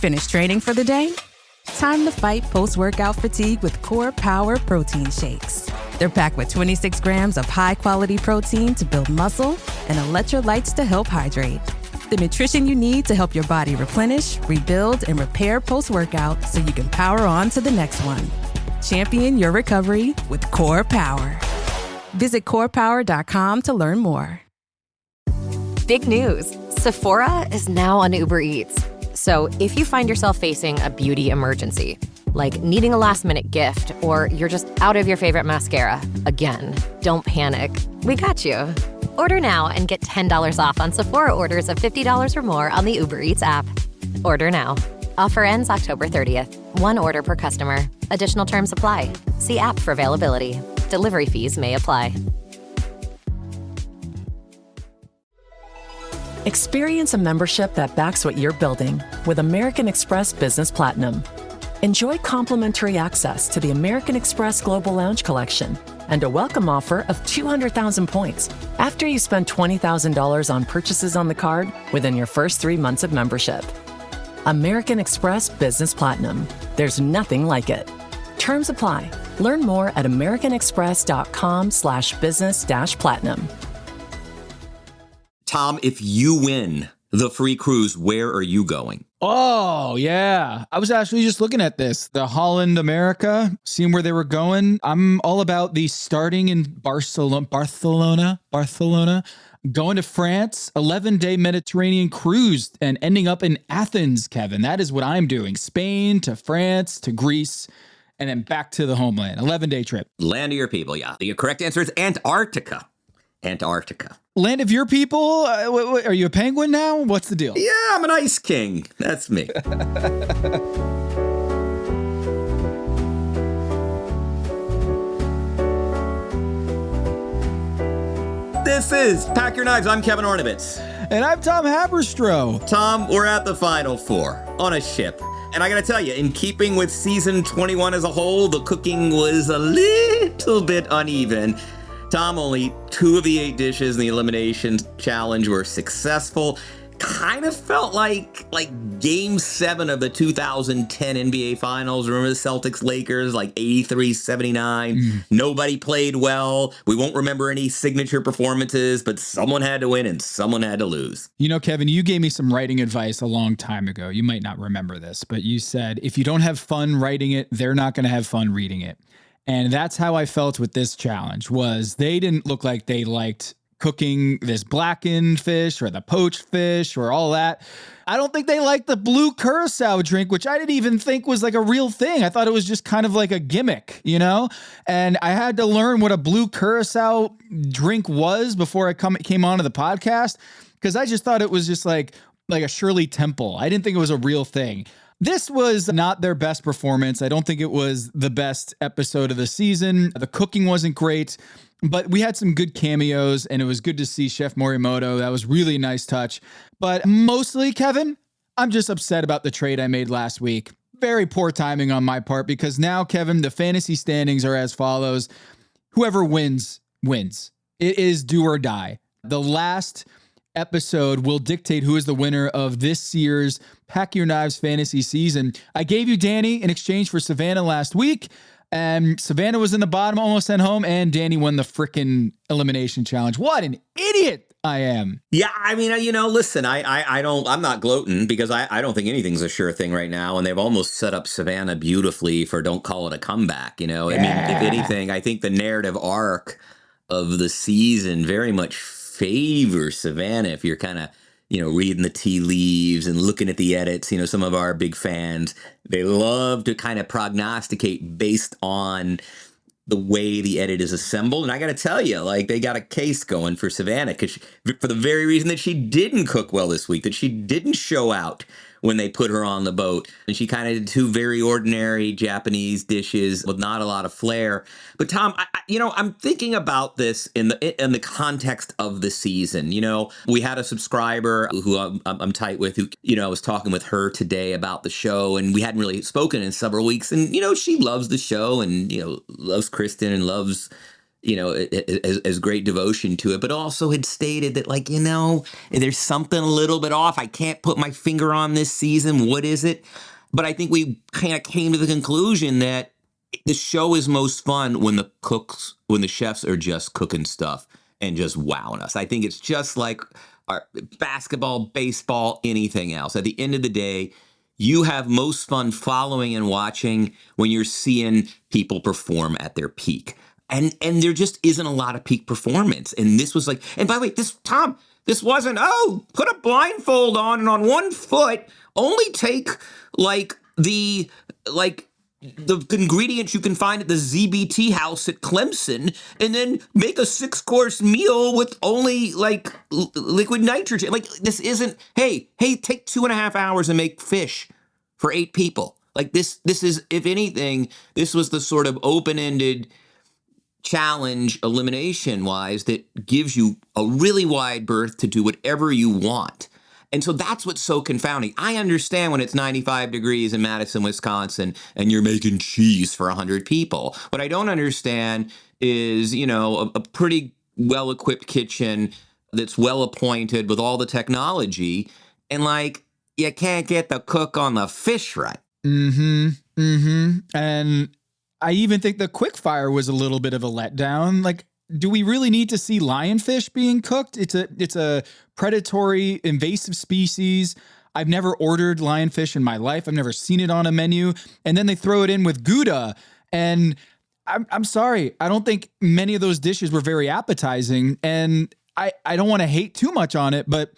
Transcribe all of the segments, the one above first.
Finished training for the day? Time to fight post-workout fatigue with Core Power Protein Shakes. They're packed with 26 grams of high-quality protein to build muscle and electrolytes to help hydrate. The nutrition you need to help your body replenish, rebuild, and repair post-workout so you can power on to the next one. Champion your recovery with Core Power. Visit corepower.com to learn more. Big news. Sephora is now on Uber Eats. So if you find yourself facing a beauty emergency, like needing a last-minute gift, or you're just out of your favorite mascara, again, don't panic. We got you. Order now and get $10 off on Sephora orders of $50 or more on the Uber Eats app. Order now. Offer ends October 30th. One order per customer. Additional terms apply. See app for availability. Delivery fees may apply. Experience a membership that backs what you're building with American Express Business Platinum. Enjoy complimentary access to the American Express Global Lounge Collection and a welcome offer of 200,000 points after you spend $20,000 on purchases on the card within your first 3 months of membership. American Express Business Platinum. There's nothing like it. Terms apply. Learn more at americanexpress.com/business-platinum. Tom, if you win the free cruise, where are you going? Oh, yeah. I was actually just looking at this. The Holland America, seeing where they were going. I'm all about the starting in Barcelona, going to France, 11-day Mediterranean cruise, and ending up in Athens, Kevin. That is what I'm doing. Spain to France to Greece, and then back to the homeland. 11-day trip. Land of your people, yeah. The correct answer is Antarctica. Land of your people? Are you a penguin now? What's the deal? Yeah, I'm an ice king. That's me. This is Pack Your Knives. I'm Kevin Ornaments. And I'm Tom Haberstroh. Tom, we're at the Final Four on a ship. And I gotta tell you, in keeping with season 21 as a whole, the cooking was a little bit uneven. Tom, only 2 of the 8 dishes in the elimination challenge were successful. Kind of felt like Game 7 of the 2010 NBA Finals. Remember the Celtics-Lakers, like 83-79? Nobody played well. We won't remember any signature performances, but someone had to win and someone had to lose. You know, Kevin, you gave me some writing advice a long time ago. You might not remember this, but you said, if you don't have fun writing it, they're not going to have fun reading it. And that's how I felt with this challenge, was they didn't look like they liked cooking this blackened fish or the poached fish or all that. I don't think they liked the blue Curacao drink, which I didn't even think was like a real thing. I thought it was just kind of like a gimmick, you know? And I had to learn what a blue Curacao drink was before I came onto the podcast, because I just thought it was just like a Shirley Temple. I didn't think it was a real thing. This was not their best performance. I don't think it was the best episode of the season. The cooking wasn't great, but we had some good cameos, and it was good to see Chef Morimoto. That was really a nice touch. But mostly, Kevin, I'm just upset about the trade I made last week. Very poor timing on my part, because now, Kevin, the fantasy standings are as follows. Whoever wins, wins. It is do or die. The last episode will dictate who is the winner of this year's Pack Your Knives fantasy season. I gave you Danny in exchange for Savannah last week, and Savannah was in the bottom, almost sent home, and Danny won the frickin' elimination challenge. What an idiot I am. Yeah, I mean, listen, I'm not gloating, because I don't think anything's a sure thing right now, and they've almost set up Savannah beautifully for don't call it a comeback, I mean, if anything, I think the narrative arc of the season very much favors Savannah if you're kind of, reading the tea leaves and looking at the edits. Some of our big fans, they love to kind of prognosticate based on the way the edit is assembled. And I got to tell you, they got a case going for Savannah, for the very reason that she didn't cook well this week, that she didn't show out when they put her on the boat. And she kind of did 2 very ordinary Japanese dishes with not a lot of flair. But Tom, I'm thinking about this in the context of the season. We had a subscriber who I'm tight with, who, I was talking with her today about the show, and we hadn't really spoken in several weeks. And, she loves the show and, loves Kristen and loves, as great devotion to it, but also had stated that, like, there's something a little bit off. I can't put my finger on this season. What is it? But I think we kind of came to the conclusion that the show is most fun when the chefs are just cooking stuff and just wowing us. I think it's just like our basketball, baseball, anything else. At the end of the day, you have most fun following and watching when you're seeing people perform at their peak. And there just isn't a lot of peak performance. And this was like, and by the way, this wasn't, put a blindfold on and on one foot, only take the ingredients you can find at the ZBT house at Clemson, and then make a 6-course meal with only liquid nitrogen. Like, this isn't, hey, take 2.5 hours and make fish for 8 people. Like, this is, if anything, this was the sort of open-ended challenge elimination wise that gives you a really wide berth to do whatever you want. And so that's what's so confounding. I understand when it's 95 degrees in Madison, Wisconsin, and you're making cheese for 100 people. What I don't understand is, a pretty well-equipped kitchen that's well-appointed with all the technology, and you can't get the cook on the fish right. And I even think the quick fire was a little bit of a letdown. Like, do we really need to see lionfish being cooked? It's a predatory, invasive species. I've never ordered lionfish in my life. I've never seen it on a menu. And then they throw it in with Gouda. And I'm sorry, I don't think many of those dishes were very appetizing. And I don't want to hate too much on it, but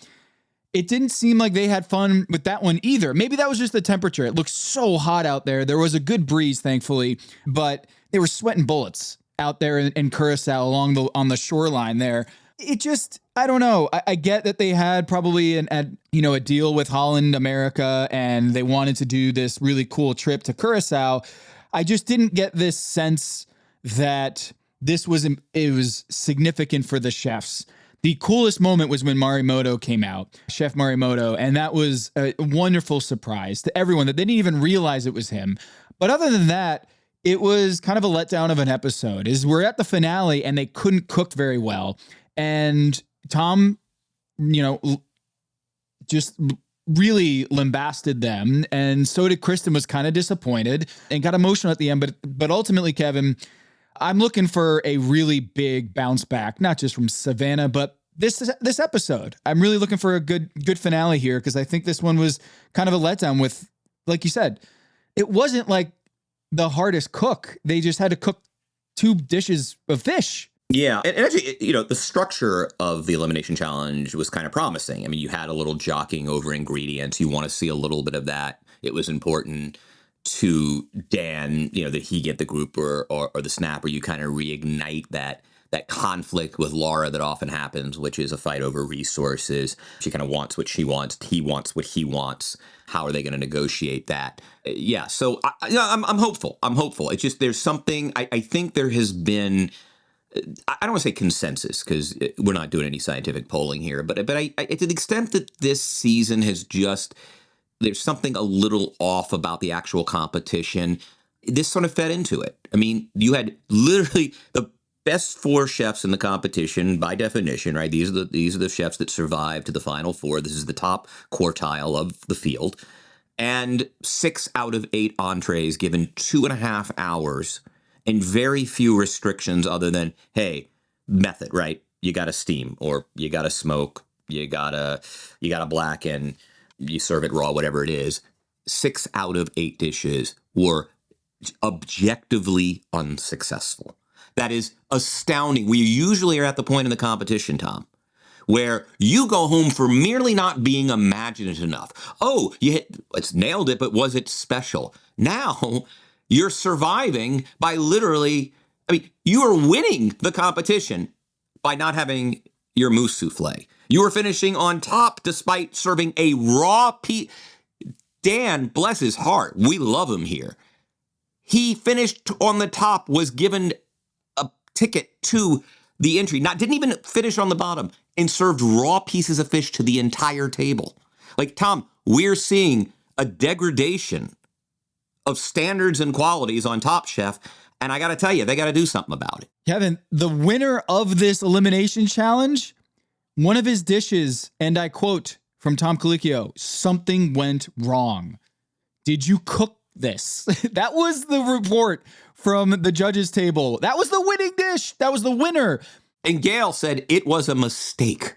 it didn't seem like they had fun with that one either. Maybe that was just the temperature. It looked so hot out there. There was a good breeze, thankfully, but they were sweating bullets out there in Curacao on the shoreline there. It just, I don't know. I get that they had probably a deal with Holland America, and they wanted to do this really cool trip to Curacao. I just didn't get this sense that it was significant for the chefs. The coolest moment was when Morimoto came out, Chef Morimoto, and that was a wonderful surprise to everyone that they didn't even realize it was him. But other than that, it was kind of a letdown of an episode. We're at the finale and they couldn't cook very well. And Tom, just really lambasted them. And so did Kristen, was kind of disappointed and got emotional at the end. But ultimately, Kevin, I'm looking for a really big bounce back, not just from Savannah, but this episode. I'm really looking for a good finale here, because I think this one was kind of a letdown with, like you said, it wasn't like the hardest cook. They just had to cook 2 dishes of fish. Yeah. And actually, the structure of the elimination challenge was kind of promising. I mean, you had a little jockeying over ingredients. You want to see a little bit of that. It was important to Dan, that he get the group or the snapper. You kind of reignite that conflict with Laura that often happens, which is a fight over resources. She kind of wants what she wants. He wants what he wants. How are they going to negotiate that? Yeah. So I'm hopeful. It's just, there's something, I think there has been, I don't want to say consensus, because we're not doing any scientific polling here, but I to the extent that this season has just, there's something a little off about the actual competition. This sort of fed into it. I mean, you had literally the best 4 chefs in the competition by definition, right? These are the chefs that survived to the final 4. This is the top quartile of the field. And 6 out of 8 entrees given 2.5 hours and very few restrictions other than, hey, method, right? You got to steam, or you got to smoke, you got to blacken, you serve it raw, whatever it is. 6 out of 8 dishes were objectively unsuccessful. That is astounding. We usually are at the point in the competition, Tom, where you go home for merely not being imaginative enough. Oh, it's nailed it, but was it special? Now you're surviving by literally, you are winning the competition by not having your mousse souffle. You are finishing on top despite serving a raw piece. Dan, bless his heart, we love him here. He finished on the top, was given a ticket to the entry, didn't even finish on the bottom, and served raw pieces of fish to the entire table. Like, Tom, we're seeing a degradation of standards and qualities on Top Chef And I got to tell you, they got to do something about it. Kevin, the winner of this elimination challenge, one of his dishes, and I quote from Tom Colicchio, something went wrong. Did you cook this? That was the report from the judges' table. That was the winning dish. That was the winner. And Gail said it was a mistake.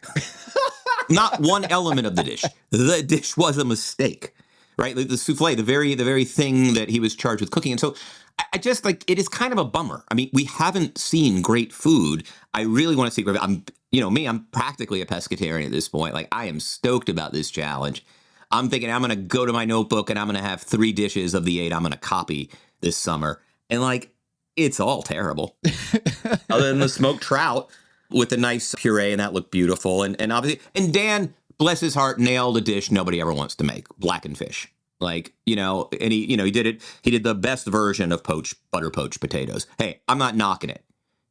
Not one element of the dish. The dish was a mistake, right? The souffle, the very thing that he was charged with cooking. And so I just like, it is kind of a bummer. I mean, we haven't seen great food. I really want to see, I'm practically a pescatarian at this point. Like, I am stoked about this challenge. I'm thinking I'm going to go to my notebook and I'm going to have 3 dishes of the 8 I'm going to copy this summer. And like, it's all terrible. Other than the smoked trout with a nice puree, and that looked beautiful. And obviously, and Dan, bless his heart, nailed a dish nobody ever wants to make: blackened fish. Like, and he did it. He did the best version of butter poached potatoes. Hey, I'm not knocking it.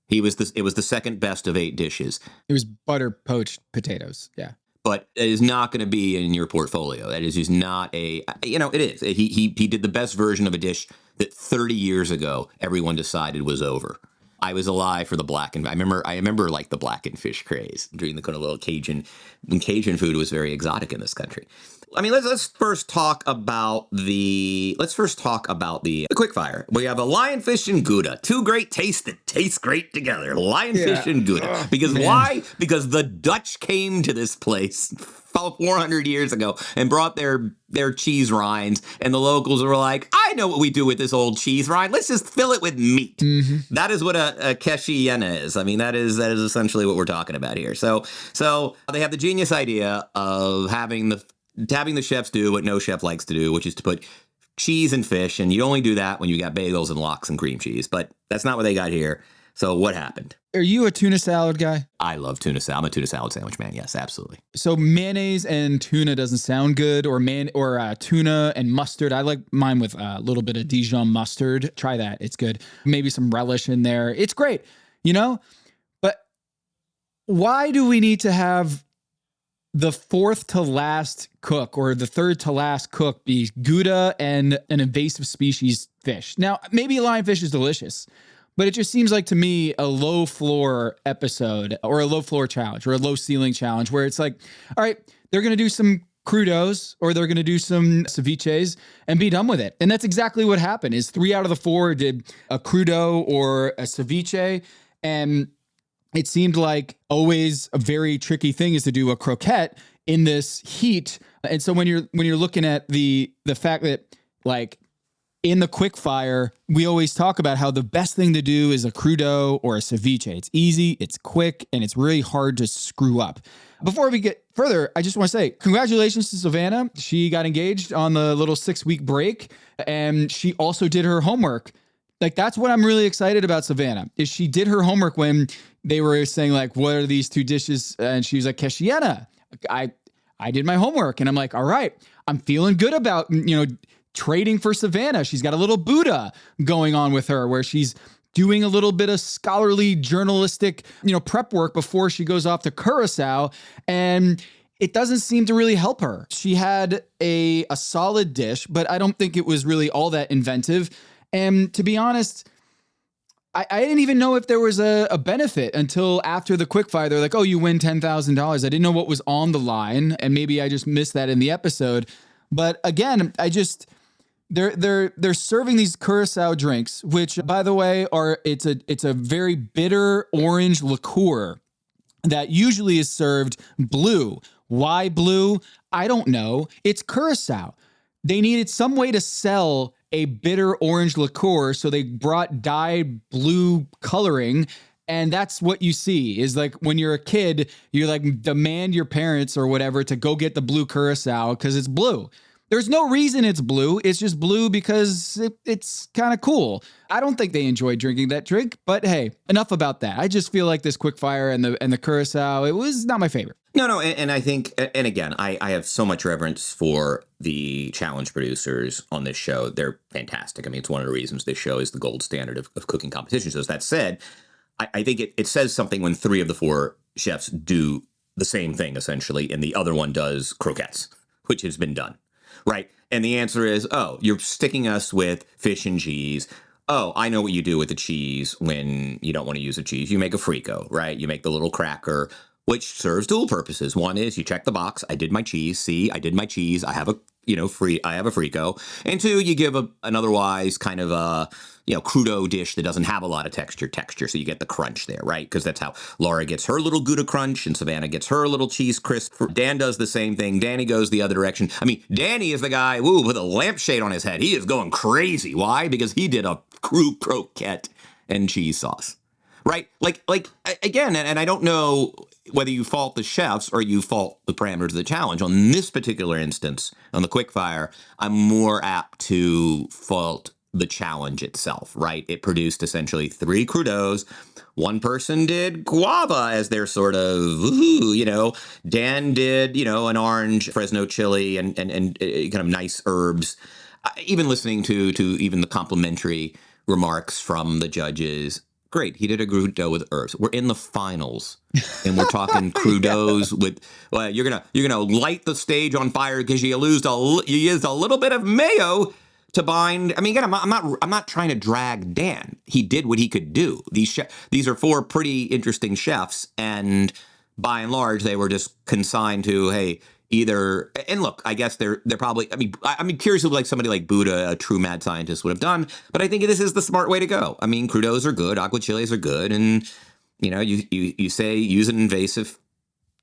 It was the second best of 8 dishes. It was butter poached potatoes. Yeah. But it is not going to be in your portfolio. That is just not it is. He did the best version of a dish that 30 years ago everyone decided was over. I was alive for the blackened. I remember like the blackened fish craze during the kind of little Cajun, when Cajun food was very exotic in this country. I mean, let's first talk about the quickfire. We have a lionfish and Gouda, 2 great tastes that taste great together. Lionfish and Gouda. Because why? Because the Dutch came to this place 400 years ago and brought their cheese rinds, and the locals were like, I know what we do with this old cheese rind. Let's just fill it with meat. Mm-hmm. That is what a queshiena is. I mean, that is essentially what we're talking about here. So they have the genius idea of having the chefs do what no chef likes to do, which is to put cheese and fish, and you only do that when you got bagels and lox and cream cheese. But that's not what they got here. So what happened? Are you a tuna salad guy? I love tuna salad. I'm a tuna salad sandwich man. Yes, absolutely. So mayonnaise and tuna doesn't sound good, or tuna and mustard. I like mine with a little bit of Dijon mustard. Try that. It's good. Maybe some relish in there. It's great, But why do we need to have the 4th to last cook or the 3rd to last cook be Gouda and an invasive species fish? Now, maybe lionfish is delicious, but it just seems like to me a low floor episode or a low floor challenge or a low ceiling challenge where it's like, all right, they're going to do some crudos or they're going to do some ceviches and be done with it. And that's exactly what happened is 3 out of the 4 did a crudo or a ceviche. And it seemed like always a very tricky thing is to do a croquette in this heat. And so when you're looking at the fact that like in the quick fire, we always talk about how the best thing to do is a crudo or a ceviche. It's easy, it's quick, and it's really hard to screw up. Before we get further, I just want to say congratulations to Savannah. She got engaged on the little 6-week break, and she also did her homework. Like, that's what I'm really excited about Savannah, is she did her homework when they were saying, like, what are these 2 dishes? And she was like, queshiena. I did my homework. And I'm like, all right, I'm feeling good about, trading for Savannah. She's got a little Buddha going on with her where she's doing a little bit of scholarly journalistic, prep work before she goes off to Curacao. And it doesn't seem to really help her. She had a solid dish, but I don't think it was really all that inventive. And to be honest, I didn't even know if there was a benefit until after the quickfire. They're like, oh, you win $10,000. I didn't know what was on the line. And maybe I just missed that in the episode. But again, they're serving these Curacao drinks, which, by the way, it's a very bitter orange liqueur that usually is served blue. Why blue? I don't know. It's Curacao. They needed some way to sell a bitter orange liqueur, so they brought dyed blue coloring. And that's what you see is like when you're a kid, you like demand your parents or whatever to go get the blue Curacao because it's blue. There's no reason it's blue. It's just blue because it's kind of cool. I don't think they enjoy drinking that drink, but hey, enough about that. I just feel like this quickfire and the Curacao, it was not my favorite. No, and I think, and again, I have so much reverence for the challenge producers on this show. They're fantastic. I mean, it's one of the reasons this show is the gold standard of cooking competition shows. That said, I think it says something when 3 of the 4 chefs do the same thing, essentially, and the other one does croquettes, which has been done. Right. And the answer is, oh, you're sticking us with fish and cheese. Oh, I know what you do with the cheese when you don't want to use a cheese. You make a frico, right? You make the little cracker, which serves dual purposes. One is you check the box. I did my cheese. See, I did my cheese. I have a, I have a frico. And two, you give an otherwise kind of a, crudo dish that doesn't have a lot of texture. So you get the crunch there, right? Because that's how Laura gets her little Gouda crunch and Savannah gets her little cheese crisp. Dan does the same thing. Danny goes the other direction. I mean, Danny is the guy, with a lampshade on his head. He is going crazy. Why? Because he did a cru croquette and cheese sauce, right? Like again, and I don't know whether you fault the chefs or you fault the parameters of the challenge. On this particular instance, on the quickfire, I'm more apt to fault the challenge itself, right? It produced essentially 3 crudos. One person did guava as their sort of, Dan did, an orange Fresno chili and kind of nice herbs. Even listening to even the complimentary remarks from the judges, great, he did a crudo with herbs. We're in the finals, and we're talking crudos with. Well, you're gonna light the stage on fire because you used a little bit of mayo to bind. I mean, again, I'm not trying to drag Dan. He did what he could do. These are 4 pretty interesting chefs, and by and large, they were just consigned to, hey, either. And look, I guess they're probably. I'm curious of like somebody like Buddha, a true mad scientist, would have done. But I think this is the smart way to go. I mean, crudos are good, aguachiles are good, and you say use an invasive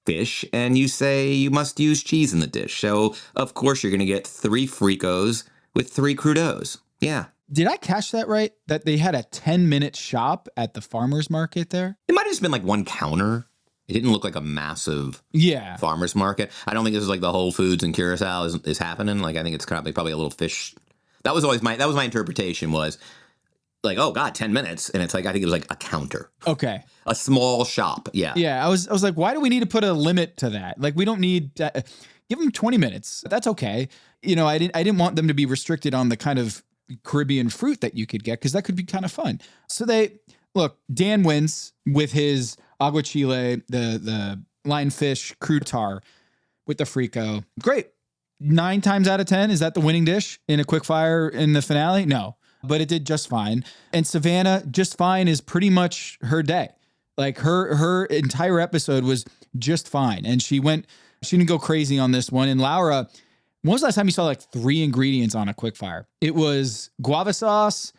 fish, and you say you must use cheese in the dish. So of course you're going to get 3 fricos with 3 crudos. Yeah. Did I catch that right? That they had a 10-minute shop at the farmer's market there? It might have just been like one counter. It didn't look like a massive farmer's market. I don't think this is like the Whole Foods in Curacao is happening. Like, I think it's probably a little fish. That was my interpretation was like, oh God, 10 minutes. And it's like, I think it was like a counter. Okay. A small shop. Yeah. Yeah. I was like, why do we need to put a limit to that? Like, we don't need give them 20 minutes. That's okay. I didn't want them to be restricted on the kind of Caribbean fruit that you could get, because that could be kind of fun. So Dan wins with his aguachile, the lionfish croutar with the frico. Great. 9 times out of 10, is that the winning dish in a quickfire in the finale? No, but it did just fine. And Savannah, just fine is pretty much her day. Like her entire episode was just fine. And she didn't go crazy on this one. And Laura, when was the last time you saw like 3 ingredients on a quickfire? It was guava sauce,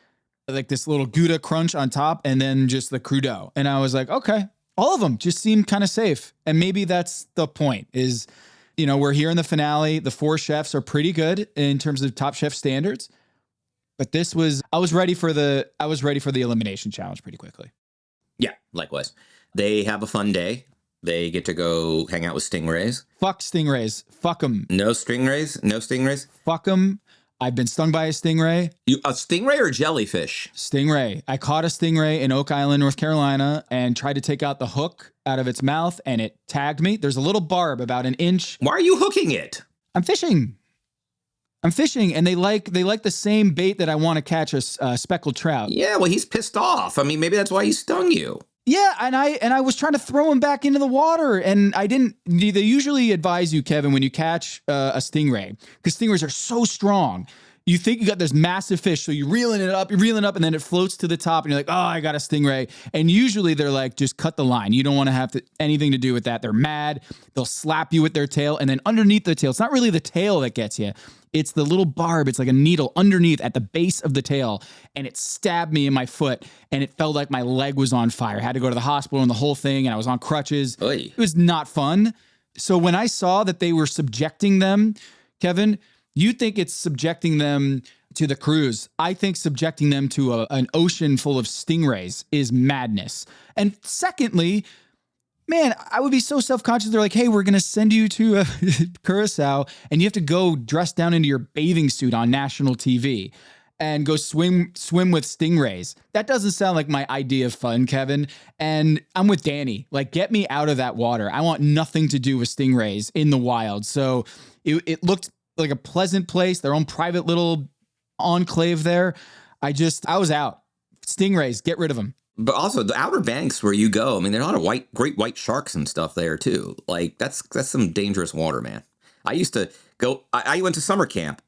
like this little Gouda crunch on top, and then just the crudo. And I was like, okay, all of them just seem kind of safe. And maybe that's the point is, we're here in the finale. The 4 chefs are pretty good in terms of Top Chef standards. But I was ready for the elimination challenge pretty quickly. Yeah, likewise. They have a fun day. They get to go hang out with stingrays. Fuck stingrays. Fuck them. No stingrays? No stingrays? Fuck them. I've been stung by a stingray. A stingray or jellyfish? Stingray. I caught a stingray in Oak Island, North Carolina, and tried to take out the hook out of its mouth, and it tagged me. There's a little barb about an inch. Why are you hooking it? I'm fishing, and they like the same bait that I want to catch a speckled trout. Yeah, well, he's pissed off. I mean, maybe that's why he stung you. Yeah, and I was trying to throw him back into the water, and I didn't. They usually advise you, Kevin, when you catch a stingray, because stingrays are so strong. You think you got this massive fish, so you're reeling it up, and then it floats to the top, and you're like, oh, I got a stingray. And usually they're like, just cut the line. You don't want to have anything to do with that. They're mad. They'll slap you with their tail, and then underneath the tail, it's not really the tail that gets you. It's the little barb. It's like a needle underneath at the base of the tail, and it stabbed me in my foot, and it felt like my leg was on fire. I had to go to the hospital and the whole thing, and I was on crutches. Oy. It was not fun. So when I saw that they were subjecting them, Kevin, you think it's subjecting them to the cruise. I think subjecting them to an ocean full of stingrays is madness. And secondly, man, I would be so self-conscious. They're like, hey, we're going to send you to Curacao, and you have to go dress down into your bathing suit on national TV and go swim with stingrays. That doesn't sound like my idea of fun, Kevin. And I'm with Danny. Like, get me out of that water. I want nothing to do with stingrays in the wild. So it looked like a pleasant place, their own private little enclave there. I was out. Stingrays, get rid of them. But also the Outer Banks where you go, I mean, there are a lot of great white sharks and stuff there too. Like that's some dangerous water, man. I used to go, I went to summer camp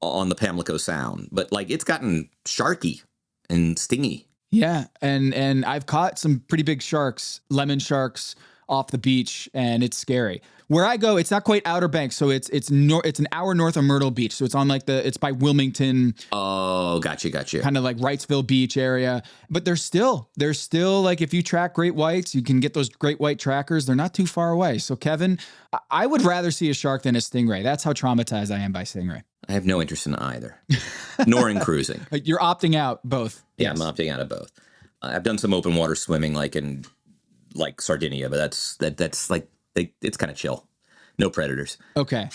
on the Pamlico Sound, but like it's gotten sharky and stingy. Yeah, and I've caught some pretty big sharks, lemon sharks off the beach, and it's scary. Where I go, it's not quite Outer Banks, so it's an hour north of Myrtle Beach, so it's on it's by Wilmington. Oh, gotcha. Kind of like Wrightsville Beach area, but there's still like, if you track great whites, you can get those great white trackers. They're not too far away. So Kevin, I would rather see a shark than a stingray. That's how traumatized I am by stingray. I have no interest in either, nor in cruising. You're opting out both. Yeah, Yes. I'm opting out of both. I've done some open water swimming, like in Sardinia, but that's like it's kind of chill. No predators. Okay.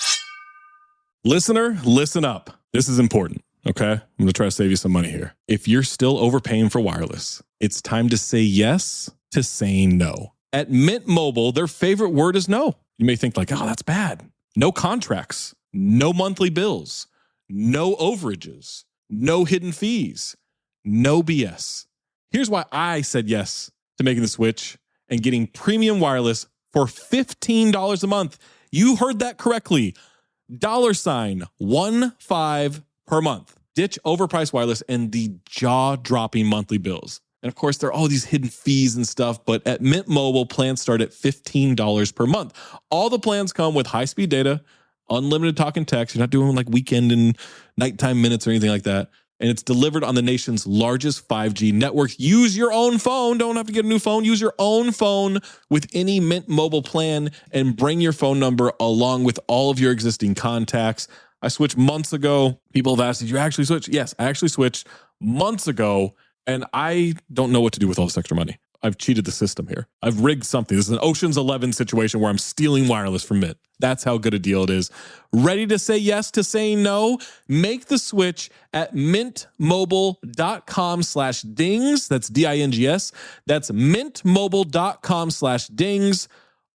Listener, listen up. This is important. Okay. I'm going to try to save you some money here. If you're still overpaying for wireless, it's time to say yes to saying no. At Mint Mobile, their favorite word is no. You may think like, oh, that's bad. No contracts, no monthly bills, no overages, no hidden fees, no BS. Here's why I said yes to making the switch and getting premium wireless for $15 a month. You heard that correctly. $15 per month. Ditch overpriced wireless and the jaw-dropping monthly bills. And of course, there are all these hidden fees and stuff, but at Mint Mobile, plans start at $15 per month. All the plans come with high-speed data, unlimited talk and text. You're not doing like weekend and nighttime minutes or anything like that. And it's delivered on the nation's largest 5G network. Use your own phone. Don't have to get a new phone. Use your own phone with any Mint Mobile plan and bring your phone number along with all of your existing contacts. I switched months ago. People have asked, did you actually switch? Yes, I actually switched months ago, and I don't know what to do with all this extra money. I've cheated the system here. I've rigged something. This is an Ocean's 11 situation where I'm stealing wireless from Mint. That's how good a deal it is. Ready to say yes to saying no? Make the switch at mintmobile.com/dings. That's DINGS. That's mintmobile.com/dings.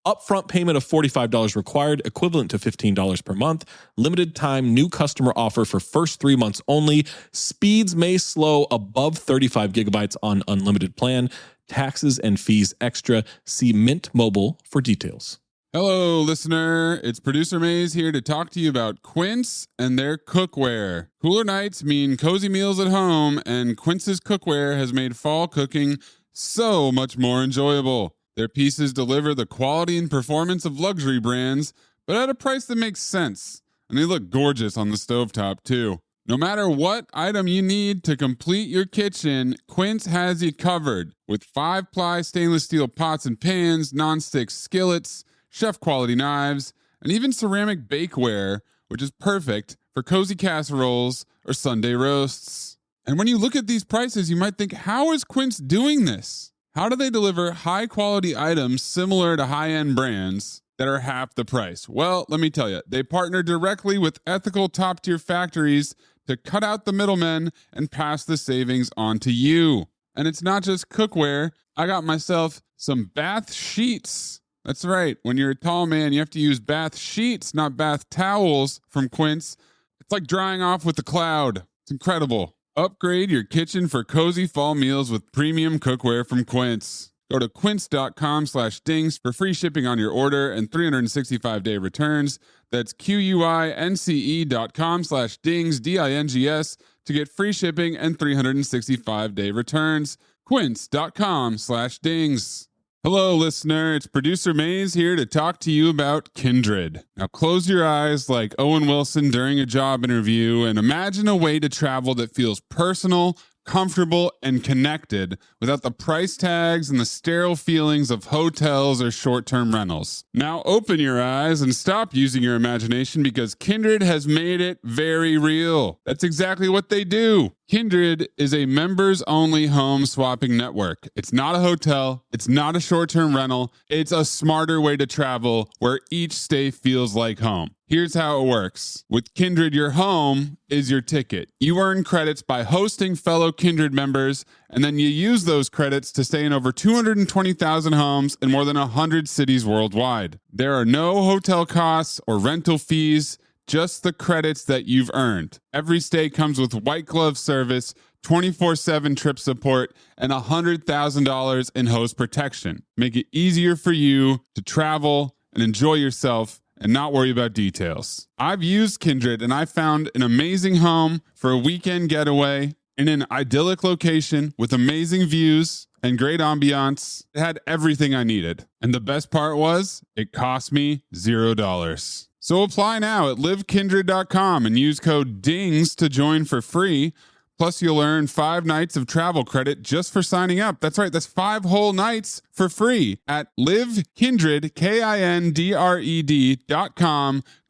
Upfront payment of $45 required, equivalent to $15 per month. Limited time new customer offer for first 3 months only. Speeds may slow above 35 gigabytes on unlimited plan. Taxes and fees extra. See Mint Mobile for details. Hello, listener. It's Producer Maze here to talk to you about Quince and their cookware. Cooler nights mean cozy meals at home, and Quince's cookware has made fall cooking so much more enjoyable. Their pieces deliver the quality and performance of luxury brands, but at a price that makes sense. And they look gorgeous on the stovetop, too. No matter what item you need to complete your kitchen, Quince has you covered. With 5-ply stainless steel pots and pans, nonstick skillets, chef-quality knives, and even ceramic bakeware, which is perfect for cozy casseroles or Sunday roasts. And when you look at these prices, you might think, how is Quince doing this? How do they deliver high-quality items similar to high-end brands that are half the price? Well, let me tell you, they partner directly with ethical top-tier factories to cut out the middlemen and pass the savings on to you. And it's not just cookware. I got myself some bath sheets. That's right. When you're a tall man, you have to use bath sheets, not bath towels from Quince. It's like drying off with the cloud. It's incredible. Upgrade your kitchen for cozy fall meals with premium cookware from Quince. Go to quince.com/dings for free shipping on your order and 365-day returns. That's QUINCE.com/dings, DINGS, to get free shipping and 365-day returns. Quince.com/dings. Hello, listener. It's Producer Maze here to talk to you about Kindred. Now, close your eyes like Owen Wilson during a job interview and imagine a way to travel that feels personal, comfortable, and connected without the price tags and the sterile feelings of hotels or short-term rentals. Now open your eyes and stop using your imagination because Kindred has made it very real. That's exactly what they do. Kindred is a members-only home swapping network. It's not a hotel. It's not a short-term rental. It's a smarter way to travel where each stay feels like home. Here's how it works. With Kindred, your home is your ticket. You earn credits by hosting fellow Kindred members, and then you use those credits to stay in over 220,000 homes in more than 100 cities worldwide. There are no hotel costs or rental fees, just the credits that you've earned. Every stay comes with white glove service, 24/7 trip support, and $100,000 in host protection. Make it easier for you to travel and enjoy yourself and not worry about details. I've used Kindred and I found an amazing home for a weekend getaway. in an idyllic location with amazing views and great ambiance. It had everything I needed. And the best part was, it cost me $0. So apply now at livekindred.com and use code DINGS to join for free. Plus, you'll earn 5 nights of travel credit just for signing up. That's right, that's 5 whole nights for free at livekindred, KINDRED.com,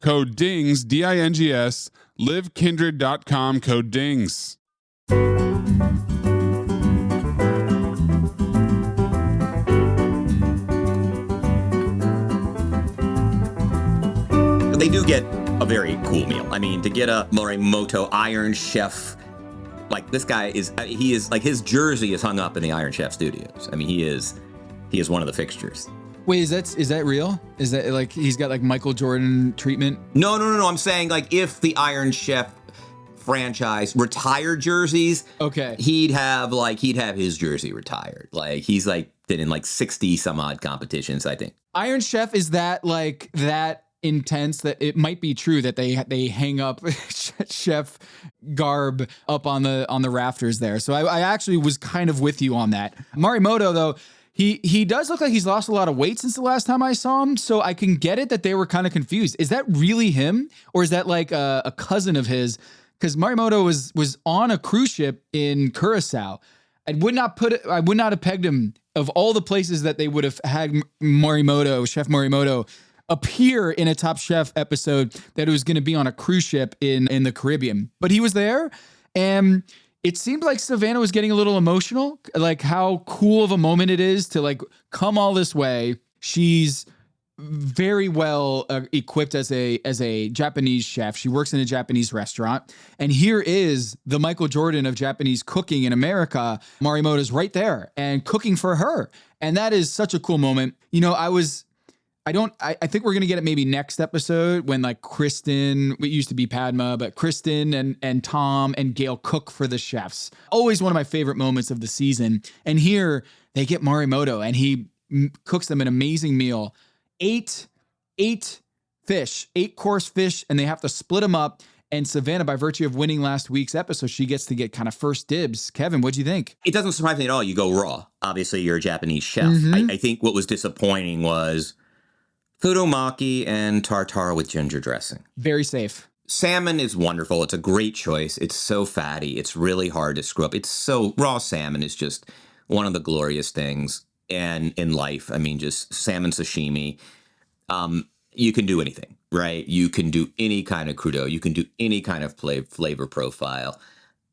code DINGS, DINGS, livekindred.com, code DINGS. They do get a very cool meal. I mean, to get a Morimoto Iron Chef, like this guy is like his jersey is hung up in the Iron Chef studios. I mean, he is one of the fixtures. Wait, is that real? Is that like he's got like Michael Jordan treatment? No. I'm saying like if the Iron Chef franchise retired jerseys, okay, he'd have his jersey retired. Like he's like been in like 60 some odd competitions, I think. Iron Chef, is that like that intense that it might be true that they hang up chef garb up on the rafters there? So I actually was kind of with you on that. Morimoto though, he does look like he's lost a lot of weight since the last time I saw him, so I can get it that they were kind of confused. Is that really him, or is that like a cousin of his? Because Morimoto was on a cruise ship in Curacao. I would not have pegged him, of all the places that they would have had Chef Morimoto appear in a Top Chef episode, that it was going to be on a cruise ship in the Caribbean. But he was there, and it seemed like Savannah was getting a little emotional, like how cool of a moment it is to like come all this way. She's very well equipped as a Japanese chef. She works in a Japanese restaurant, and here is the Michael Jordan of Japanese cooking in America. Morimoto's right there and cooking for her, and that is such a cool moment. You know, I think we're going to get it maybe next episode when like Kristen, it used to be Padma, but Kristen and Tom and Gail cook for the chefs. Always one of my favorite moments of the season. And here they get Morimoto and he cooks them an amazing meal. 8 course fish, and they have to split them up. And Savannah, by virtue of winning last week's episode, she gets to get kind of first dibs. Kevin, what'd you think? It doesn't surprise me at all. You go raw. Obviously, you're a Japanese chef. Mm-hmm. I think what was disappointing was furumaki and tartare with ginger dressing. Very safe. Salmon is wonderful. It's a great choice. It's so fatty. It's really hard to screw up. Raw salmon is just one of the glorious things in life. I mean, just salmon sashimi. You can do anything, right? You can do any kind of crudo. You can do any kind of flavor profile.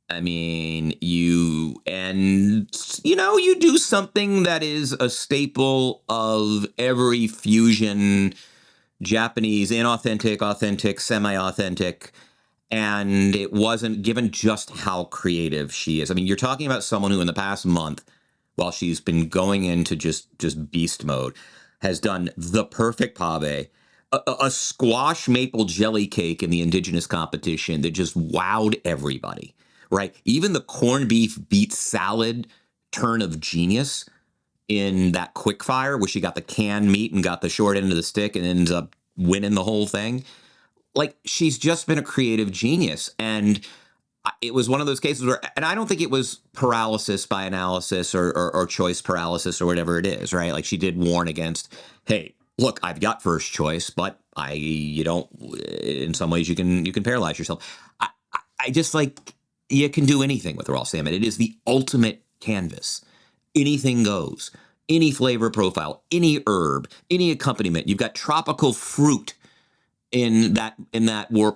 I mean, you do something that is a staple of every fusion Japanese, inauthentic, authentic, semi-authentic, and it wasn't given just how creative she is. I mean, you're talking about someone who in the past month, while she's been going into just beast mode, has done the perfect pave, a squash maple jelly cake in the indigenous competition that just wowed everybody, right? Even the corned beef beet salad turn of genius in that quick fire where she got the canned meat and got the short end of the stick and ends up winning the whole thing. Like, she's just been a creative genius. And it was one of those cases where, and I don't think it was paralysis by analysis or choice paralysis or whatever it is, right? Like, she did warn against, hey, look, I've got first choice, but in some ways you can paralyze yourself. I just like, you can do anything with raw salmon. It is the ultimate canvas. Anything goes, any flavor profile, any herb, any accompaniment. You've got tropical fruit in that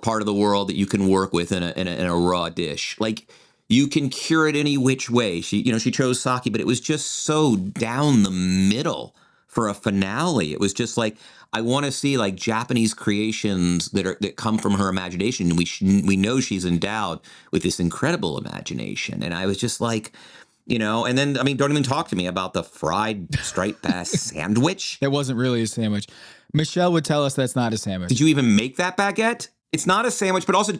part of the world that you can work with in a raw dish. Like, you can cure it any which way. She chose sake, but it was just so down the middle for a finale. It was just like, I want to see like Japanese creations that come from her imagination. We know she's endowed with this incredible imagination. And I was just like, and then, I mean, don't even talk to me about the fried striped bass sandwich. That wasn't really a sandwich. Michelle would tell us that's not a sandwich. Did you even make that baguette? It's not a sandwich, but also,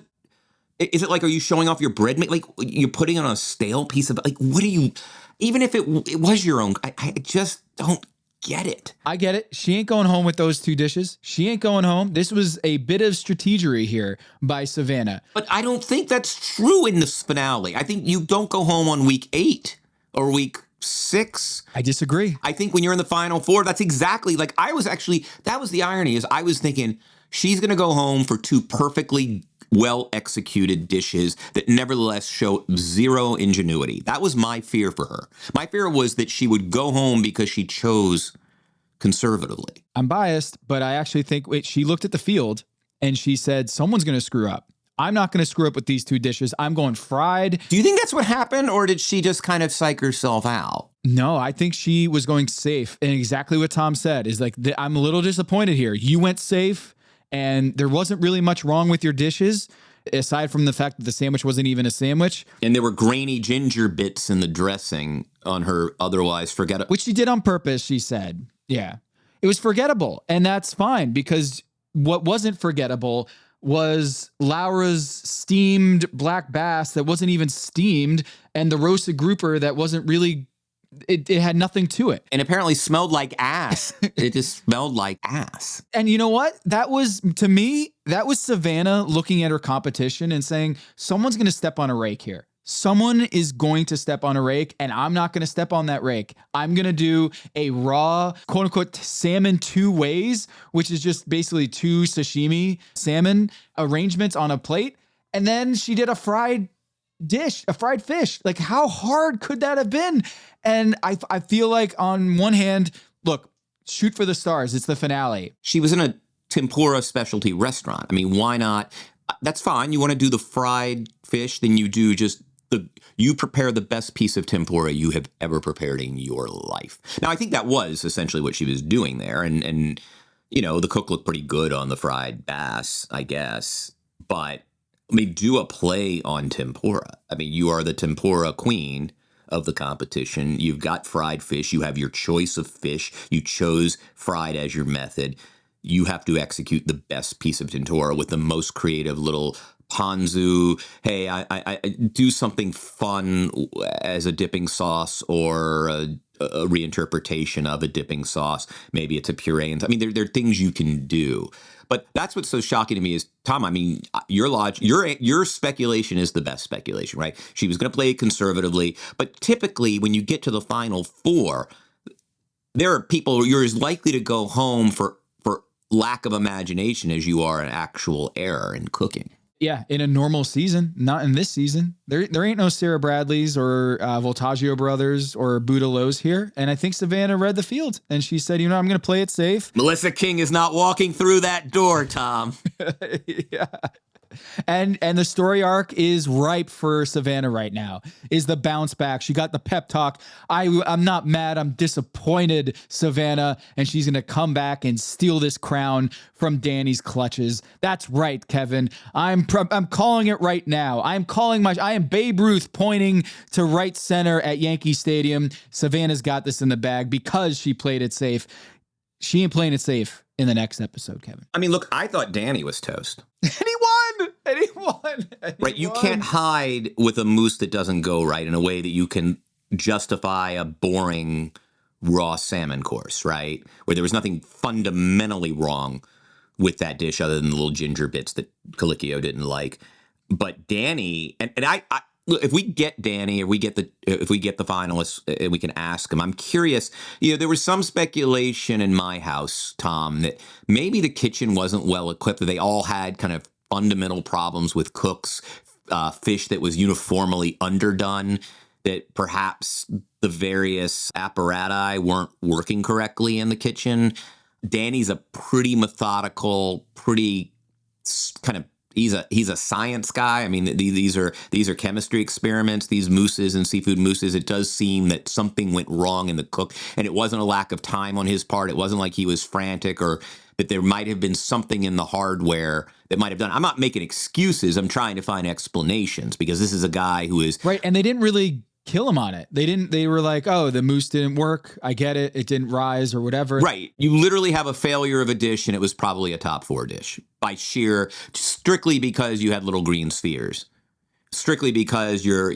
is it like, are you showing off your bread? Like, you're putting it on a stale piece of, like, what are you, even if it was your own, I just don't get it. I get it. She ain't going home with those 2 dishes. She ain't going home. This was a bit of strategery here by Savannah. But I don't think that's true in this finale. I think you don't go home on week 8 or week 6. I disagree. I think when you're in the final 4, that's exactly like that was the irony is I was thinking she's going to go home for 2 perfectly well executed dishes that nevertheless show zero ingenuity. That was my fear for her. My fear was that she would go home because she chose conservatively. I'm biased, but I actually think she looked at the field and she said, someone's going to screw up. I'm not going to screw up with these 2 dishes. I'm going fried. Do you think that's what happened, or did she just kind of psych herself out? No, I think she was going safe. And exactly what Tom said is like, I'm a little disappointed here. You went safe. And there wasn't really much wrong with your dishes, aside from the fact that the sandwich wasn't even a sandwich. And there were grainy ginger bits in the dressing on her otherwise forgettable. Which she did on purpose, she said. Yeah. It was forgettable. And that's fine, because what wasn't forgettable was Laura's steamed black bass that wasn't even steamed, and the roasted grouper that wasn't really... It had nothing to it. And apparently smelled like ass. It just smelled like ass. And you know what? That was, to me, that was Savannah looking at her competition and saying, someone's going to step on a rake here. Someone is going to step on a rake, and I'm not going to step on that rake. I'm going to do a raw, quote unquote, salmon 2 ways, which is just basically 2 sashimi salmon arrangements on a plate. And then she did a fried dish, a fried fish. Like, how hard could that have been? And I feel like on one hand, look, shoot for the stars. It's the finale. She was in a tempura specialty restaurant. I mean, why not? That's fine. You want to do the fried fish, then you do just you prepare the best piece of tempura you have ever prepared in your life. Now, I think that was essentially what she was doing there. And you know, the cook looked pretty good on the fried bass, I guess. But I mean, do a play on tempura. I mean, you are the tempura queen of the competition. You've got fried fish. You have your choice of fish. You chose fried as your method. You have to execute the best piece of tempura with the most creative little ponzu. Hey, I do something fun as a dipping sauce, or a reinterpretation of a dipping sauce. Maybe it's a puree. I mean, there are things you can do. But that's what's so shocking to me is, Tom, I mean, your speculation is the best speculation, right? She was going to play it conservatively. But typically, when you get to the final 4, there are people, you're as likely to go home for lack of imagination as you are an actual error in cooking. Yeah, in a normal season, not in this season. There ain't no Sarah Bradleys or Voltaggio brothers or Budalos here. And I think Savannah read the field, and she said, you know, I'm going to play it safe. Melissa King is not walking through that door, Tom. Yeah. And the story arc is ripe for Savannah right now, is the bounce back. She got the pep talk. I'm not mad. I'm disappointed, Savannah. And she's going to come back and steal this crown from Danny's clutches. That's right, Kevin. I'm calling it right now. I am Babe Ruth pointing to right center at Yankee Stadium. Savannah's got this in the bag because she played it safe. She ain't playing it safe in the next episode, Kevin. I mean, look, I thought Danny was toast. And he won. Right, you can't hide with a moose that doesn't go right in a way that you can justify a boring raw salmon course, right? Where there was nothing fundamentally wrong with that dish other than the little ginger bits that Colicchio didn't like. But Danny, and I look, if we get Danny, or if we get the finalists, and we can ask them, I'm curious. You know, there was some speculation in my house, Tom, that maybe the kitchen wasn't well equipped. That they all had kind of fundamental problems with cooks, fish that was uniformly underdone, that perhaps the various apparati weren't working correctly in the kitchen. Danny's a pretty methodical, pretty kind of, he's a science guy. I mean, these are chemistry experiments, these mousses and seafood mousses. It does seem that something went wrong in the cook, and it wasn't a lack of time on his part. It wasn't like he was frantic, or that there might have been something in the hardware that might have done. I'm not making excuses. I'm trying to find explanations, because this is a guy who is right. And they didn't really kill him on it. They were like, oh, the mousse didn't work. I get it. It didn't rise or whatever. Right. You literally have a failure of a dish, and it was probably a top 4 dish by strictly because you had little green spheres. strictly because your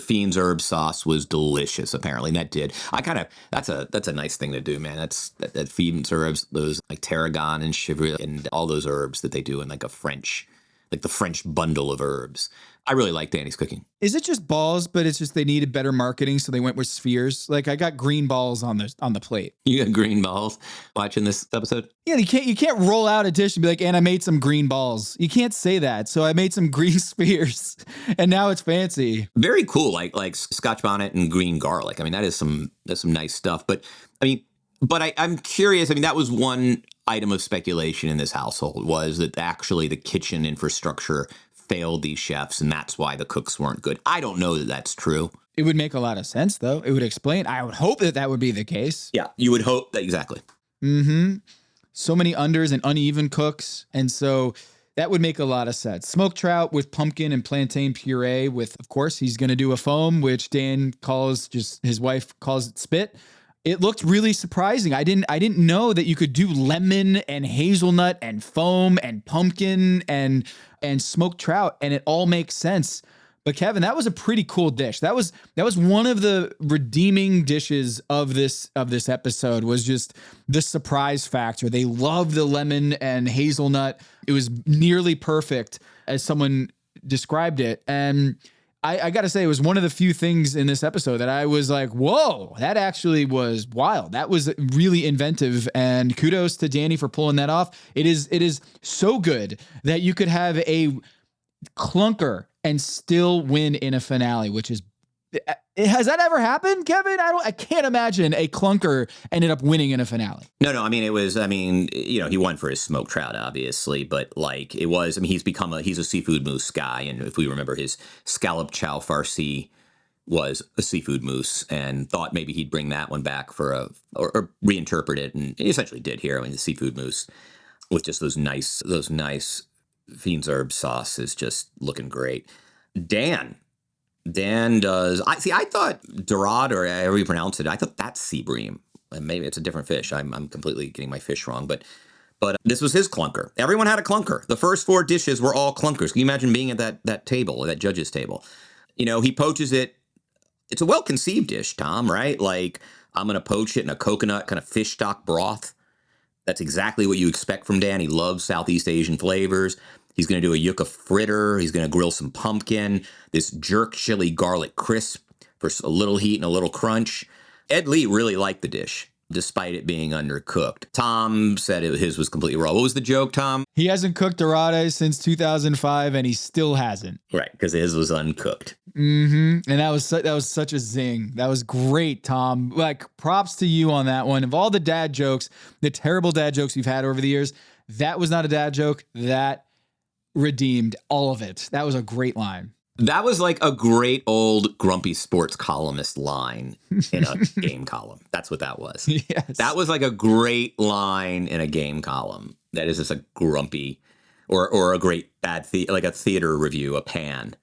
Fiend's herb sauce was delicious. Apparently, and that did. That's a nice thing to do, man. That Fiend's herbs, those like tarragon and chivre and all those herbs that they do in like the French bundle of herbs. I really like Danny's cooking. Is it just balls, but it's just they needed better marketing, so they went with spheres? Like I got green balls on the plate. You got green balls watching this episode? Yeah, you can't roll out a dish and be like, and I made some green balls. You can't say that. So I made some green spheres, and now it's fancy. Very cool, like Scotch bonnet and green garlic. I mean, that's some nice stuff. But I'm curious. I mean, that was one item of speculation in this household, was that actually the kitchen infrastructure failed these chefs, and that's why the cooks weren't good. I don't know that that's true. It would make a lot of sense, though. It would explain. I would hope that would be the case. Yeah, you would hope that, exactly. Mm-hmm. So many unders and uneven cooks, and so that would make a lot of sense. Smoked trout with pumpkin and plantain puree with, of course, he's going to do a foam, which Dan his wife calls it spit. It looked really surprising. I didn't know that you could do lemon and hazelnut and foam and pumpkin and smoked trout, and it all makes sense. But Kevin, that was a pretty cool dish. That was one of the redeeming dishes of this episode, was just the surprise factor. They loved the lemon and hazelnut. It was nearly perfect, as someone described it. And I got to say, it was one of the few things in this episode that I was like, whoa, that actually was wild. That was really inventive, and kudos to Danny for pulling that off. It is so good that you could have a clunker and still win in a finale, which is, has that ever happened, Kevin? I can't imagine a clunker ended up winning in a finale. No, I mean, he won for his smoked trout, obviously, but he's a seafood mousse guy. And if we remember, his scallop chow farci was a seafood mousse, and thought maybe he'd bring that one back or reinterpret it. And he essentially did here. I mean, the seafood mousse with just those nice Fiend's herb sauce is just looking great. Dan does. I thought dorade, or however you pronounce it, I thought that's sea bream. And maybe it's a different fish. I'm completely getting my fish wrong, but this was his clunker. Everyone had a clunker. The first 4 dishes were all clunkers. Can you imagine being at that table, that judge's table? He poaches it. It's a well-conceived dish, Tom, right? Like, I'm going to poach it in a coconut kind of fish stock broth. That's exactly what you expect from Dan. He loves Southeast Asian flavors. He's going to do a yucca fritter. He's going to grill some pumpkin, this jerk chili garlic crisp for a little heat and a little crunch. Ed Lee really liked the dish, despite it being undercooked. Tom said his was completely raw. What was the joke, Tom? He hasn't cooked dorade since 2005, and he still hasn't. Right, because his was uncooked. Mm-hmm. And that was such a zing. That was great, Tom. Like, props to you on that one. Of all the dad jokes, the terrible dad jokes we've had over the years, that was not a dad joke. That redeemed all of it. That was a great line. That was like a great old grumpy sports columnist line in a game column. That's what that was. Yes. That was like a great line in a game column. That is just a grumpy or a great bad like a theater review, a pan.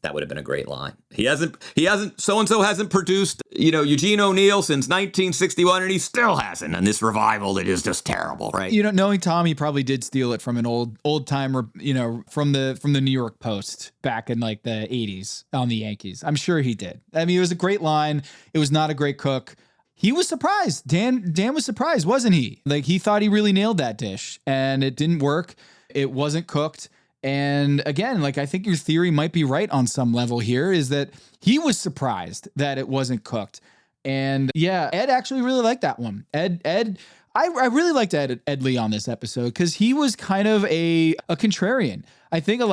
That would have been a great line. So-and-so hasn't produced, Eugene O'Neill since 1961, and he still hasn't. And this revival that is just terrible, right? Knowing Tom, he probably did steal it from an old timer, from the New York Post back in like the 80s on the Yankees. I'm sure he did. I mean, it was a great line. It was not a great cook. He was surprised. Dan was surprised, wasn't he? Like, he thought he really nailed that dish, and it didn't work. It wasn't cooked. And again, like, I think your theory might be right on some level here, is that he was surprised that it wasn't cooked. And yeah, Ed actually really liked that one. I really liked Ed Lee on this episode, because he was kind of a contrarian. I think he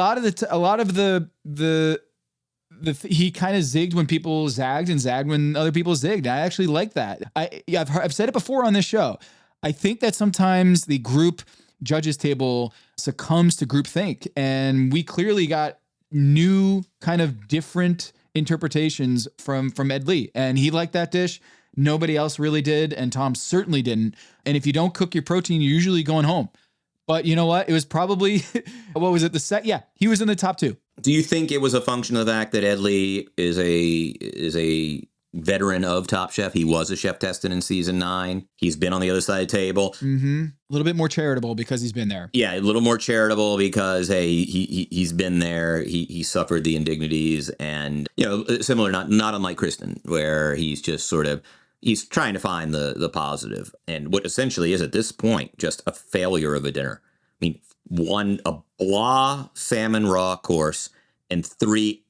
kind of zigged when people zagged and zagged when other people zigged. I actually like that. I've said it before on this show. I think that sometimes the group judges table succumbs to groupthink, and we clearly got new kind of different interpretations from Ed Lee, and he liked that dish. Nobody else really did, and Tom certainly didn't. And if you don't cook your protein, you're usually going home. But you know what? It was probably, what was it? Yeah, he was in the top 2. Do you think it was a function of the fact that Ed Lee is a veteran of Top Chef. He was a chef tested in season 9. He's been on the other side of the table. Mm-hmm. A little bit more charitable because he's been there. Yeah, a little more charitable because, hey, he's been there. He suffered the indignities, and similar, not unlike Kristen, where he's just sort of he's trying to find the positive, and what essentially is at this point just a failure of a dinner. I mean, a blah salmon raw course and 3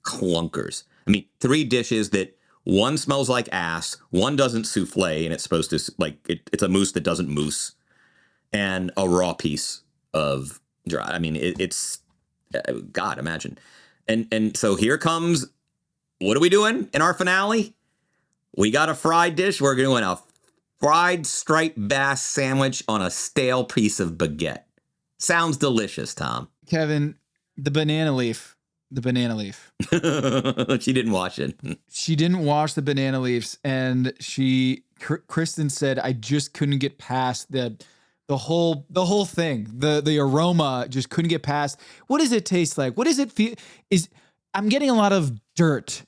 clunkers. I mean, 3 dishes that one smells like ass, one doesn't souffle, and it's supposed to it's a mousse that doesn't mousse, and a raw piece of dry. I mean, it's God, imagine. And so here comes, what are we doing in our finale? We got a fried dish. We're doing a fried striped bass sandwich on a stale piece of baguette. Sounds delicious, Tom. Kevin, the banana leaf. She didn't wash it. She didn't wash the banana leaves, and Kristen said, I just couldn't get past the whole thing. The aroma just couldn't get past. What does it taste like? What does it feel? I'm getting a lot of dirt.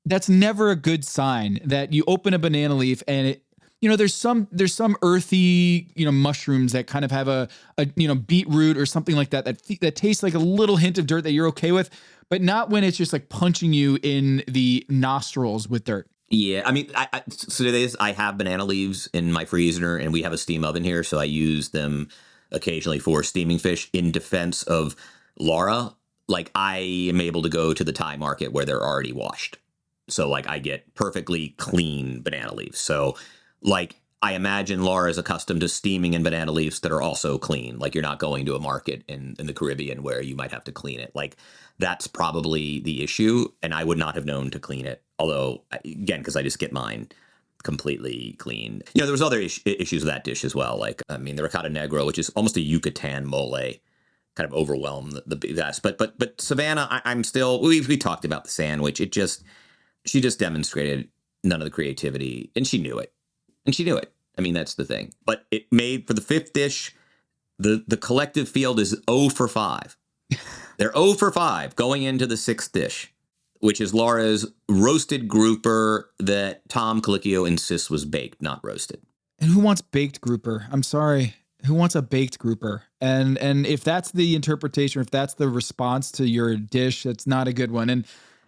That's never a good sign that you open a banana leaf and it, there's some earthy, mushrooms that kind of have a beetroot or something like that tastes like a little hint of dirt that you're okay with, but not when it's just like punching you in the nostrils with dirt. Yeah, I mean, I have banana leaves in my freezer, and we have a steam oven here, so I use them occasionally for steaming fish. In defense of Laura, I am able to go to the Thai market where they're already washed. So I get perfectly clean banana leaves. So I imagine Laura is accustomed to steaming in banana leaves that are also clean. You're not going to a market in the Caribbean where you might have to clean it. That's probably the issue. And I would not have known to clean it. Although, again, because I just get mine completely clean. There was other issues with that dish as well. The ricotta negro, which is almost a Yucatan mole, kind of overwhelmed the best. But Savannah, I'm still, we talked about the sandwich. She just demonstrated none of the creativity, and she knew it. I mean, that's the thing. But it made, for the 5th dish, the collective field is 0 for 5. They're 0 for 5 going into the 6th dish, which is Laura's roasted grouper that Tom Colicchio insists was baked, not roasted. And who wants baked grouper? I'm sorry. Who wants a baked grouper? And if that's the interpretation, if that's the response to your dish, that's not a good one.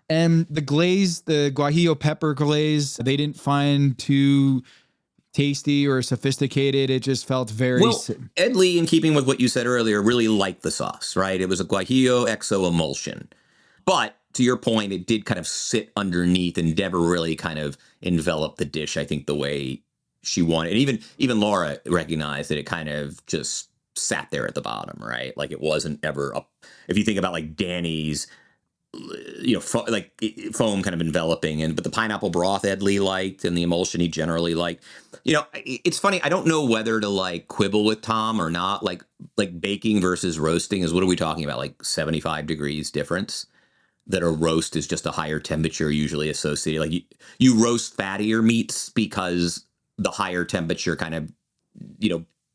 And the glaze, the guajillo pepper glaze, they didn't find too tasty or sophisticated. It just felt very... Well, Ed Lee, in keeping with what you said earlier, really liked the sauce, right? It was a guajillo XO emulsion. But to your point, it did kind of sit underneath and never really kind of envelop the dish, I think, the way she wanted. And even Laura recognized that it kind of just sat there at the bottom, right? It wasn't ever up. If you think about Danny's, foam kind of enveloping, but the pineapple broth Ed Lee liked, and the emulsion he generally liked. It's funny. I don't know whether to quibble with Tom or not. Baking versus roasting is, what are we talking about? 75 degrees difference. That a roast is just a higher temperature usually associated. You roast fattier meats because the higher temperature kind of,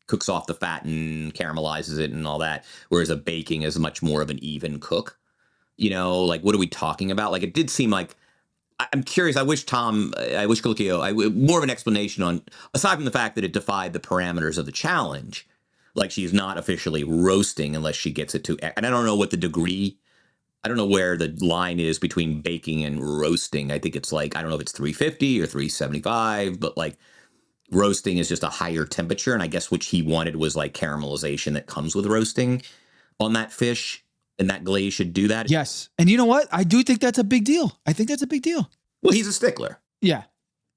cooks off the fat and caramelizes it and all that. Whereas a baking is much more of an even cook. What are we talking about? It did seem I'm curious. I wish Colicchio, more of an explanation on, aside from the fact that it defied the parameters of the challenge. She's not officially roasting unless she gets it to, and I don't know what the degree, I don't know where the line is between baking and roasting. I think it's I don't know if it's 350 or 375, but roasting is just a higher temperature. And I guess what he wanted was caramelization that comes with roasting on that fish. And that glaze should do that. Yes. And you know what? I do think that's a big deal. I think that's a big deal. Well, he's a stickler. Yeah.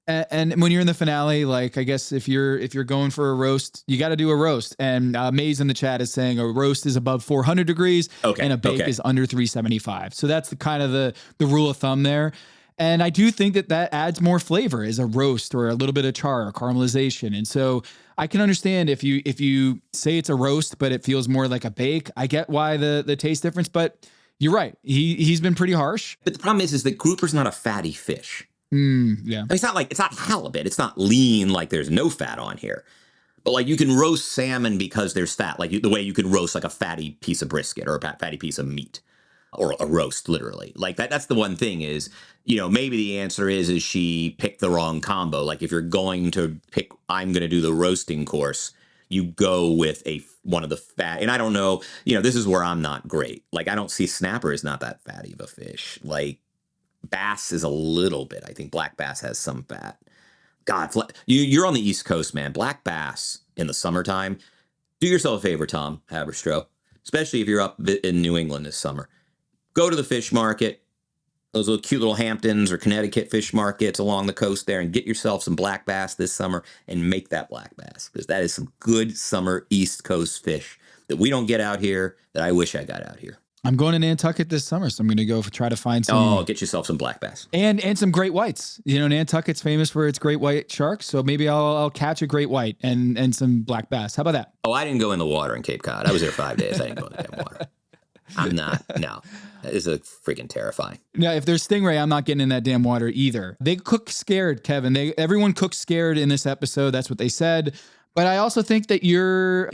And when you're in the finale, I guess if you're going for a roast, you got to do a roast. And Maze in the chat is saying a roast is above 400 degrees and a bake is under 375. So that's the kind of the rule of thumb there. And I do think that adds more flavor as a roast or a little bit of char or caramelization. And so I can understand if you say it's a roast, but it feels more like a bake. I get why the taste difference, but you're right. He's been pretty harsh. But the problem is that grouper's not a fatty fish. Yeah. It's not halibut. It's not lean, there's no fat on here. But you can roast salmon because there's fat, the way you could roast a fatty piece of brisket or a fatty piece of meat. or a roast, literally. Like that's the one thing is, maybe the answer is she picked the wrong combo. Like if you're going to pick, I'm going to do the roasting course, you go with one of the fat. And I don't know, this is where I'm not great. Like I don't see snapper is not that fatty of a fish. Like bass is a little bit. I think black bass has some fat. God, you're on the East Coast, man. Black bass in the summertime. Do yourself a favor, Tom Haberstroh, especially if you're up in New England this summer. Go to the fish market, those little cute little Hamptons or Connecticut fish markets along the coast there, and get yourself some black bass this summer and make that black bass, because that is some good summer East Coast fish that we don't get out here that I wish I got out here. I'm going to Nantucket this summer, so I'm going to go try to find some. Oh, get yourself some black bass and some great whites. Nantucket's famous for its great white sharks, so maybe I'll catch a great white and some black bass. How about that? Oh, I didn't go in the water in Cape Cod. I was there 5 days. I didn't go in the damn water. I'm not. No, that is a freaking terrifying. Now, if there's stingray, I'm not getting in that damn water either. They cook scared, Kevin. Everyone cooks scared in this episode. That's what they said. But I also think that your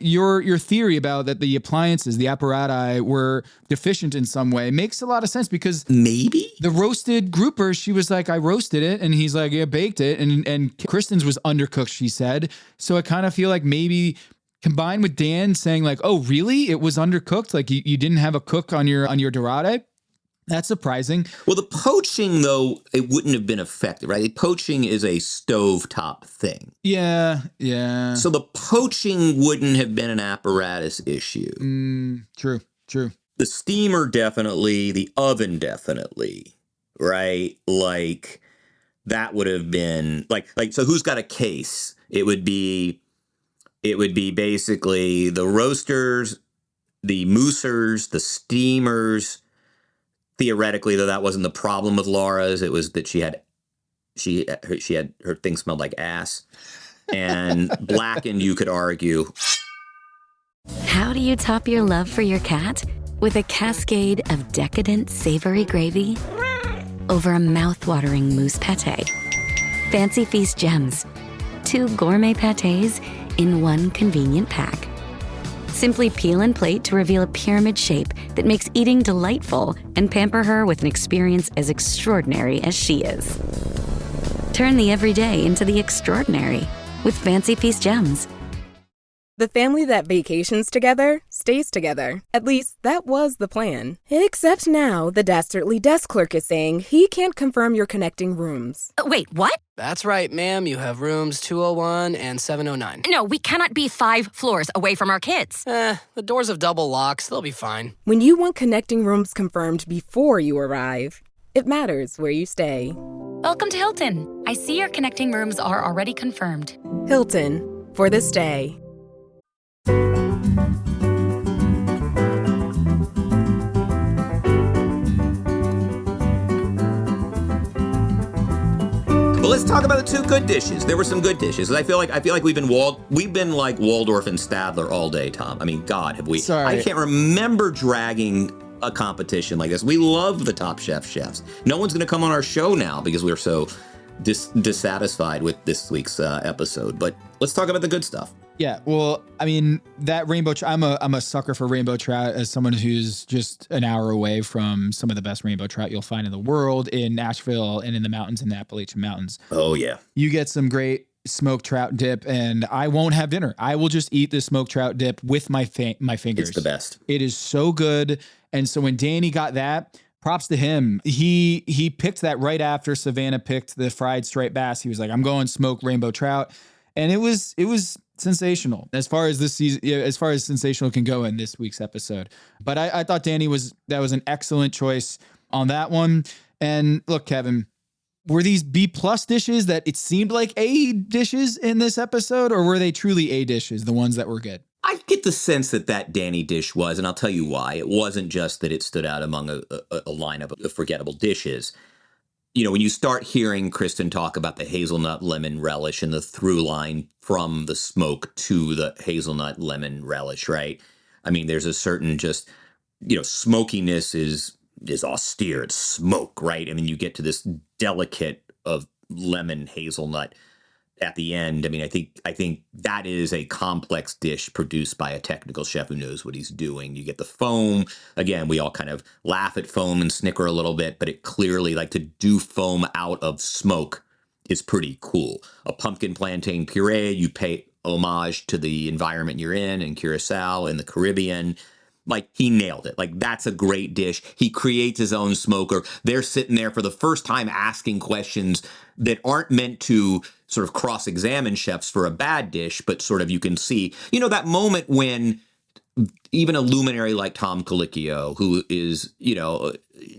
theory about that the appliances, the apparatus, were deficient in some way makes a lot of sense, because maybe the roasted grouper, she was like, I roasted it, and he's like, yeah, baked it, and Kristen's was undercooked, she said. So I kind of feel like maybe combined with Dan saying like, oh, really? It was undercooked? Like you didn't have a cook on your dorade? That's surprising. Well, the poaching, though, it wouldn't have been effective, right? Poaching is a stovetop thing. Yeah. So the poaching wouldn't have been an apparatus issue. True. The steamer definitely, the oven definitely, right? Like that would have been like so who's got a case? It would be basically the roasters, the moosers, the steamers. Theoretically, though, that wasn't the problem with Laura's. It was that she had her thing smelled like ass, and blackened. You could argue. How do you top your love for your cat? With a cascade of decadent savory gravy over a mouth-watering mousse pâté. Fancy Feast gems. 2 gourmet pâtés in one convenient pack. Simply peel and plate to reveal a pyramid shape that makes eating delightful, and pamper her with an experience as extraordinary as she is. Turn the everyday into the extraordinary with Fancy Feast gems. The family that vacations together stays together. At least, that was the plan. Except now, the dastardly desk clerk is saying he can't confirm your connecting rooms. Wait, what? That's right, ma'am. You have rooms 201 and 709. No, we cannot be 5 floors away from our kids. The doors have double locks. They'll be fine. When you want connecting rooms confirmed before you arrive, it matters where you stay. Welcome to Hilton. I see your connecting rooms are already confirmed. Hilton, for the stay. Well, let's talk about the 2 good dishes. There were some good dishes. I feel like we've been like Waldorf and Stadler all day, Tom. I mean, God, have we? Sorry. I can't remember dragging a competition like this. We love the Top Chef chefs. No one's going to come on our show now because we're so dissatisfied with this week's episode. But let's talk about the good stuff. Yeah, well, I mean, that rainbow trout, I'm a sucker for rainbow trout as someone who's just an hour away from some of the best rainbow trout you'll find in the world, in Nashville and in the mountains, in the Appalachian Mountains. Oh, yeah. You get some great smoked trout dip, and I won't have dinner. I will just eat the smoked trout dip with my fingers. It's the best. It is so good. And so when Danny got that, props to him. He picked that right after Savannah picked the fried striped bass. He was like, I'm going smoked rainbow trout. And it was sensational as far as this season, as far as sensational can go in this week's episode. But I thought Danny was an excellent choice on that one. And look, Kevin, were these B+ dishes that it seemed like A dishes in this episode, or were they truly A dishes, the ones that were good? I get the sense that Danny dish was, and I'll tell you why. It wasn't just that it stood out among a lineup of forgettable dishes. You know, when you start hearing Kristen talk about the hazelnut lemon relish and the through line from the smoke to the hazelnut lemon relish, right? I mean, there's a certain just, smokiness is austere. It's smoke, right? And then you get to this delicate of lemon hazelnut at the end, I mean, I think that is a complex dish produced by a technical chef who knows what he's doing. You get the foam. Again, we all kind of laugh at foam and snicker a little bit, but it clearly, like, to do foam out of smoke is pretty cool. A pumpkin plantain puree, you pay homage to the environment you're in Curacao, in the Caribbean. Like, he nailed it. Like, that's a great dish. He creates his own smoker. They're sitting there for the first time asking questions that aren't meant to sort of cross-examine chefs for a bad dish, but sort of you can see, you know, that moment when even a luminary like Tom Colicchio, who is, you know,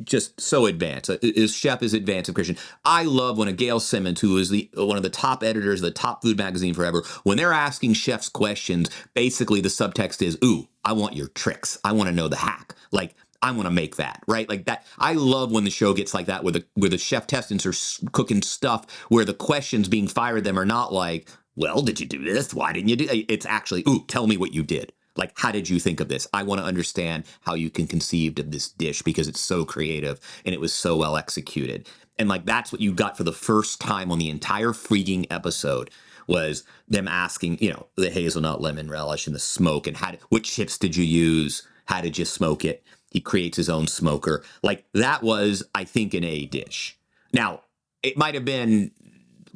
just so advanced, his chef is advanced in Christian. I love when a Gail Simmons, who is one of the top editors of the top food magazine forever, when they're asking chefs questions, basically the subtext is, ooh, I want your tricks. I want to know the hack. Like, I want to make that, right? Like that. I love when the show gets like that, where the chef testants are cooking stuff where the questions being fired at them are not like, well, did you do this? Why didn't you do it? It's actually, ooh, tell me what you did. Like, how did you think of this? I want to understand how you can conceive of this dish because it's so creative and it was so well executed. And like, that's what you got for the first time on the entire freaking episode, was them asking, you know, the hazelnut lemon relish and the smoke and what chips did you use? How did you smoke it? He creates his own smoker. Like, that was, I think, an A dish. Now, it might have been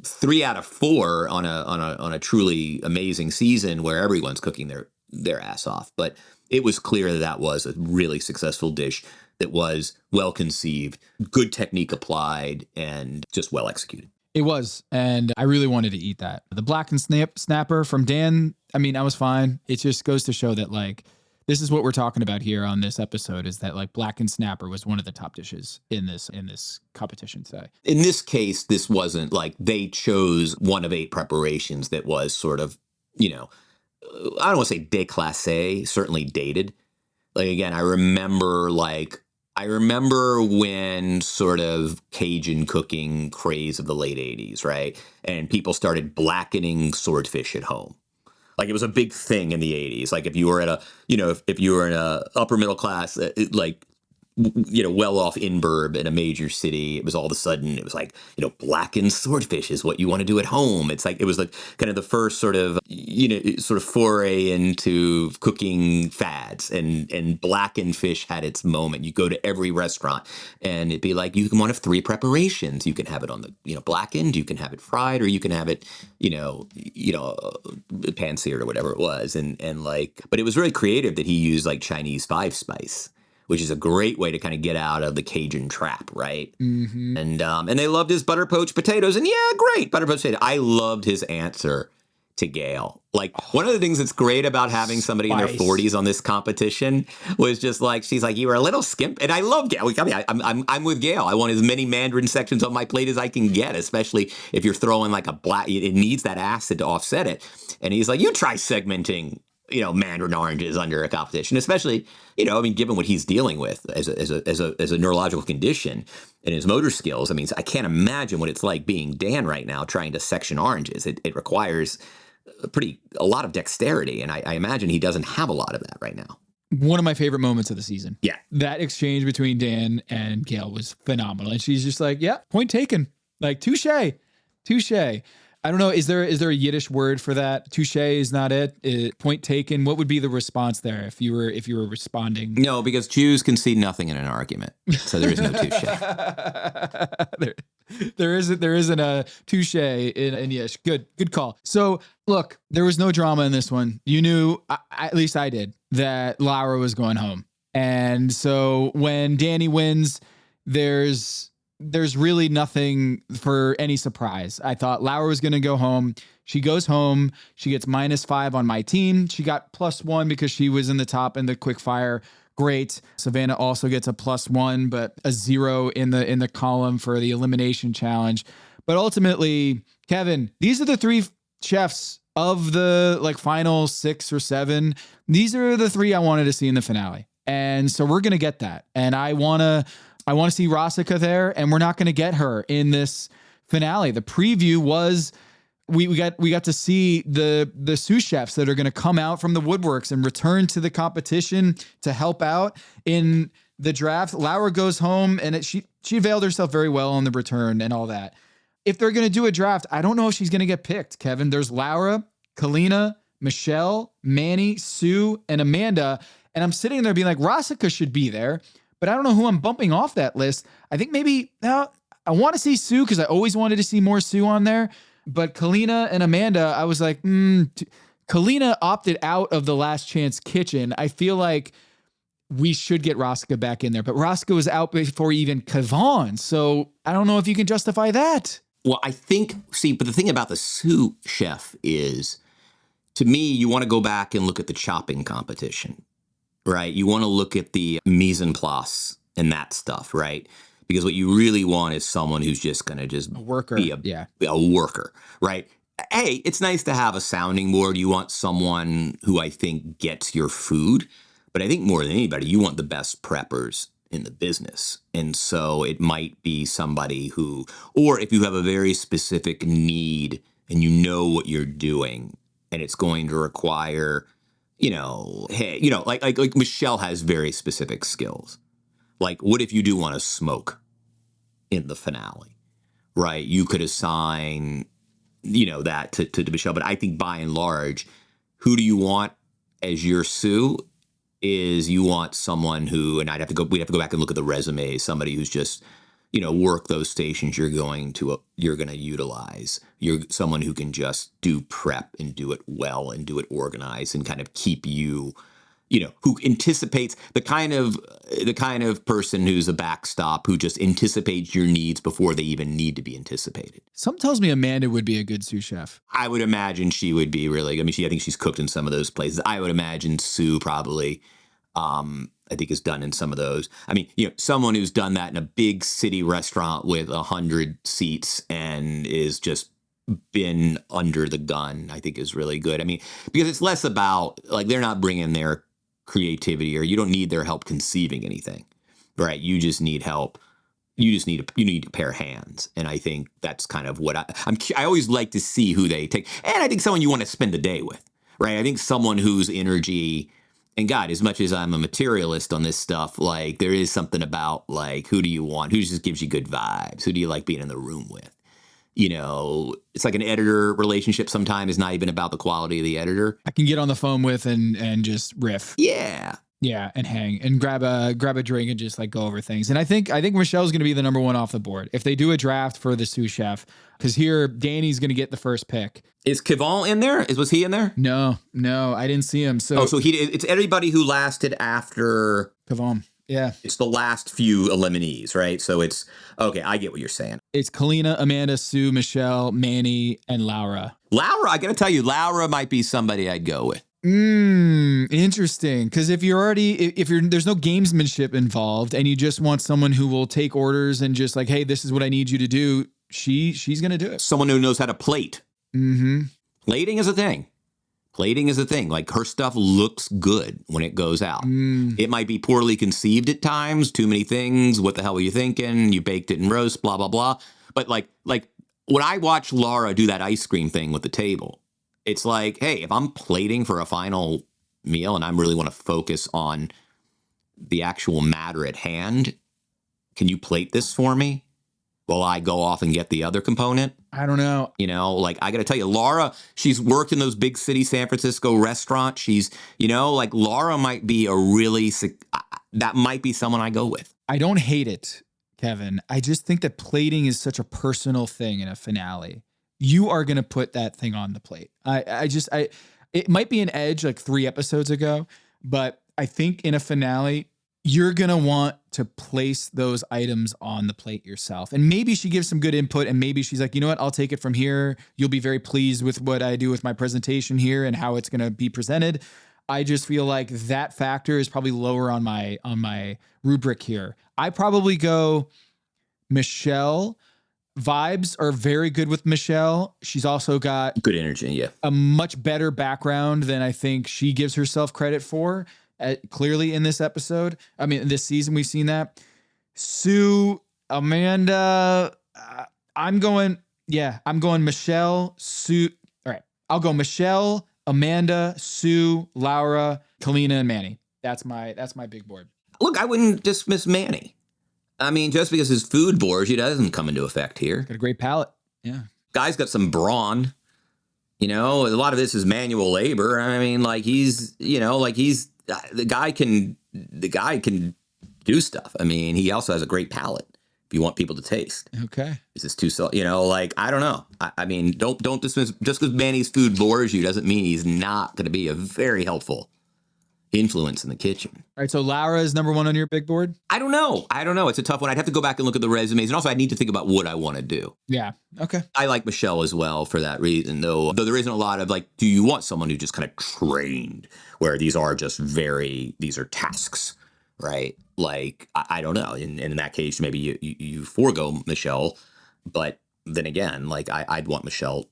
3 out of 4 on a truly amazing season where everyone's cooking their ass off. But it was clear that was a really successful dish that was well conceived, good technique applied, and just well executed. It was, and I really wanted to eat that. The blackened snapper from Dan, I mean, I was fine. It just goes to show that, like, this is what we're talking about here on this episode, is that, like, blackened snapper was one of the top dishes in this competition today. In this case, this wasn't like they chose one of 8 preparations that was sort of, you know, I don't want to say déclassé, certainly dated. Like, again, I remember when sort of Cajun cooking craze of the late 80s, right? And people started blackening swordfish at home. Like, it was a big thing in the 80s. Like, if you were if you were in a upper middle class, well off in-burb in a major city, it was all of a sudden, it was like, you know, blackened swordfish is what you want to do at home. It's like, it was like kind of the first sort of foray into cooking fads, and blackened fish had its moment. You go to every restaurant and it'd be like, you can one of 3 preparations. You can have it on the, you know, blackened, you can have it fried, or you can have it, pan-seared or whatever it was. And like, but it was really creative that he used like Chinese 5-spice, which is a great way to kind of get out of the Cajun trap, right? Mm-hmm. And they loved his butter poached potatoes. And yeah, great, butter poached potato. I loved his answer to Gail. Like, one of the things that's great about having somebody in their 40s on this competition was just like, she's like, you were a little skimp. And I love Gail. I mean, I'm with Gail. I want as many Mandarin sections on my plate as I can get, especially if you're throwing like it needs that acid to offset it. And he's like, you try segmenting, you know, Mandarin oranges under a competition, especially, you know, I mean, given what he's dealing with as a neurological condition and his motor skills. I mean, I can't imagine what it's like being Dan right now trying to section oranges. It requires a lot of dexterity, and I imagine he doesn't have a lot of that right now. One of my favorite moments of the season. Yeah. That exchange between Dan and Gail was phenomenal. And she's just like, yeah, point taken. Like, touche. I don't know. Is there a Yiddish word for that? Touche is not it. Point taken. What would be the response there if you were responding? No, because Jews concede nothing in an argument, so there is no touche. there isn't a touche in Yiddish. Good call. So look, there was no drama in this one. You knew, at least I did, that Laura was going home, and so when Danny wins, there's really nothing for any surprise. I thought Laura was going to go home. She goes home. She gets -5 on my team. She got +1 because she was in the top in the quick fire. Great. Savannah also gets a +1, but a 0 in the column for the elimination challenge. But ultimately, Kevin, these are the 3 chefs of the like final 6 or 7. These are the 3 I wanted to see in the finale. And so we're going to get that. And I want to see Rasika there, and we're not going to get her in this finale. The preview was we got to see the sous chefs that are going to come out from the woodworks and return to the competition to help out in the draft. Laura goes home, and she availed herself very well on the return and all that. if they're going to do a draft, I don't know if she's going to get picked, Kevin. There's Laura, Kalina, Michelle, Manny, Sue, and Amanda. And I'm sitting there being like, Rosica should be there, but I don't know who I'm bumping off that list. I think maybe I want to see Sue because I always wanted to see more Sue on there. But Kalina and Amanda, I was like, Kalina opted out of the Last Chance Kitchen. I feel like we should get Rosica back in there, but Rosica was out before even Kevon. So I don't know if you can justify that. Well, I think, but the thing about the sous chef is, to me, you want to go back and look at the chopping competition, right? You want to look at the mise en place and that stuff, right? Because what you really want is someone who's just going to just be a worker, right? Hey, it's nice to have a sounding board. You want someone who I think gets your food. But I think more than anybody, you want the best preppers in the business. And so it might be somebody who, or if you have a very specific need and you know what you're doing and it's going to require, like Michelle has very specific skills. Like, what if you do want to smoke in the finale, right? You could assign, that to Michelle. But I think by and large, who do you want as your sous? Is you want someone who, and we'd have to go back and look at the resume, somebody who's just, work those stations you're going to utilize. You're someone who can just do prep and do it well and do it organized and kind of keep you, who anticipates the kind of person who's a backstop, who just anticipates your needs before they even need to be anticipated. Something tells me Amanda would be a good sous chef. I would imagine she would be really. I mean, I think she's cooked in some of those places. I would imagine Sue probably, I think, has done in some of those. I mean, someone who's done that in a big city restaurant with 100 seats and is just been under the gun, I think is really good. I mean, because it's less about, like, they're not bringing their creativity, or you don't need their help conceiving anything, right? You just need help. You need a pair of hands. And I think that's kind of what I always like to see who they take. And I think someone you want to spend the day with, right? I think someone whose energy, and God, as much as I'm a materialist on this stuff, like, there is something about, like, who do you want? Who just gives you good vibes? Who do you like being in the room with? It's like an editor relationship sometimes is not even about the quality of the editor. I can get on the phone with and just riff. Yeah. Yeah, and hang and grab a drink and just like go over things. And I think Michelle's going to be the number one off the board if they do a draft for the sous chef, because here Danny's going to get the first pick. Is Kevon in there? Was he in there? No, I didn't see him. So it's everybody who lasted after Kevon. Yeah. It's the last few eliminees, right? So it's, okay, I get what you're saying. It's Kalina, Amanda, Sue, Michelle, Manny, and Laura. Laura, I got to tell you, Laura might be somebody I'd go with. Interesting. Because if there's no gamesmanship involved and you just want someone who will take orders and just like, hey, this is what I need you to do, she's going to do it. Someone who knows how to plate. Mm-hmm. Plating is a thing. Like, her stuff looks good when it goes out. It might be poorly conceived at times, too many things. What the hell were you thinking? You baked it in roast, blah, blah, blah. But like when I watch Laura do that ice cream thing with the table, it's like, hey, if I'm plating for a final meal and I really want to focus on the actual matter at hand, can you plate this for me? Will I go off and get the other component? I don't know. I got to tell you, Laura, she's worked in those big city San Francisco restaurants. She's, Laura might be that might be someone I go with. I don't hate it, Kevin. I just think that plating is such a personal thing in a finale. You are going to put that thing on the plate. It might be an edge like 3 episodes ago, but I think in a finale, you're going to want to place those items on the plate yourself. And maybe she gives some good input and maybe she's like, you know what, I'll take it from here. You'll be very pleased with what I do with my presentation here and how it's going to be presented. I just feel like that factor is probably lower on my rubric here. I probably go Michelle. Vibes are very good with Michelle. She's also got good energy. Yeah. A much better background than I think she gives herself credit for. Clearly in this episode. I mean, this season, we've seen that. Sue, Amanda, I'm going Michelle, Sue. All right. I'll go Michelle, Amanda, Sue, Laura, Kalina, and Manny. That's my big board. Look, I wouldn't dismiss Manny. I mean, just because his food bores you doesn't come into effect here. Got a great palate. Yeah. Guy's got some brawn. A lot of this is manual labor. I mean, the guy can do stuff. I mean, he also has a great palate if you want people to taste. Okay. Is this too so? I don't know. I mean, don't dismiss, just because Manny's food bores you doesn't mean he's not going to be a very helpful influence in the kitchen. All right, so Laura is number 1 on your big board? I don't know. It's a tough one. I'd have to go back and look at the resumes. And also, I need to think about what I want to do. Yeah. Okay. I like Michelle as well for that reason, though there isn't a lot of do you want someone who just kind of trained where these are tasks, right? I don't know. And in that case, maybe you forego Michelle. But then again, I'd want Michelle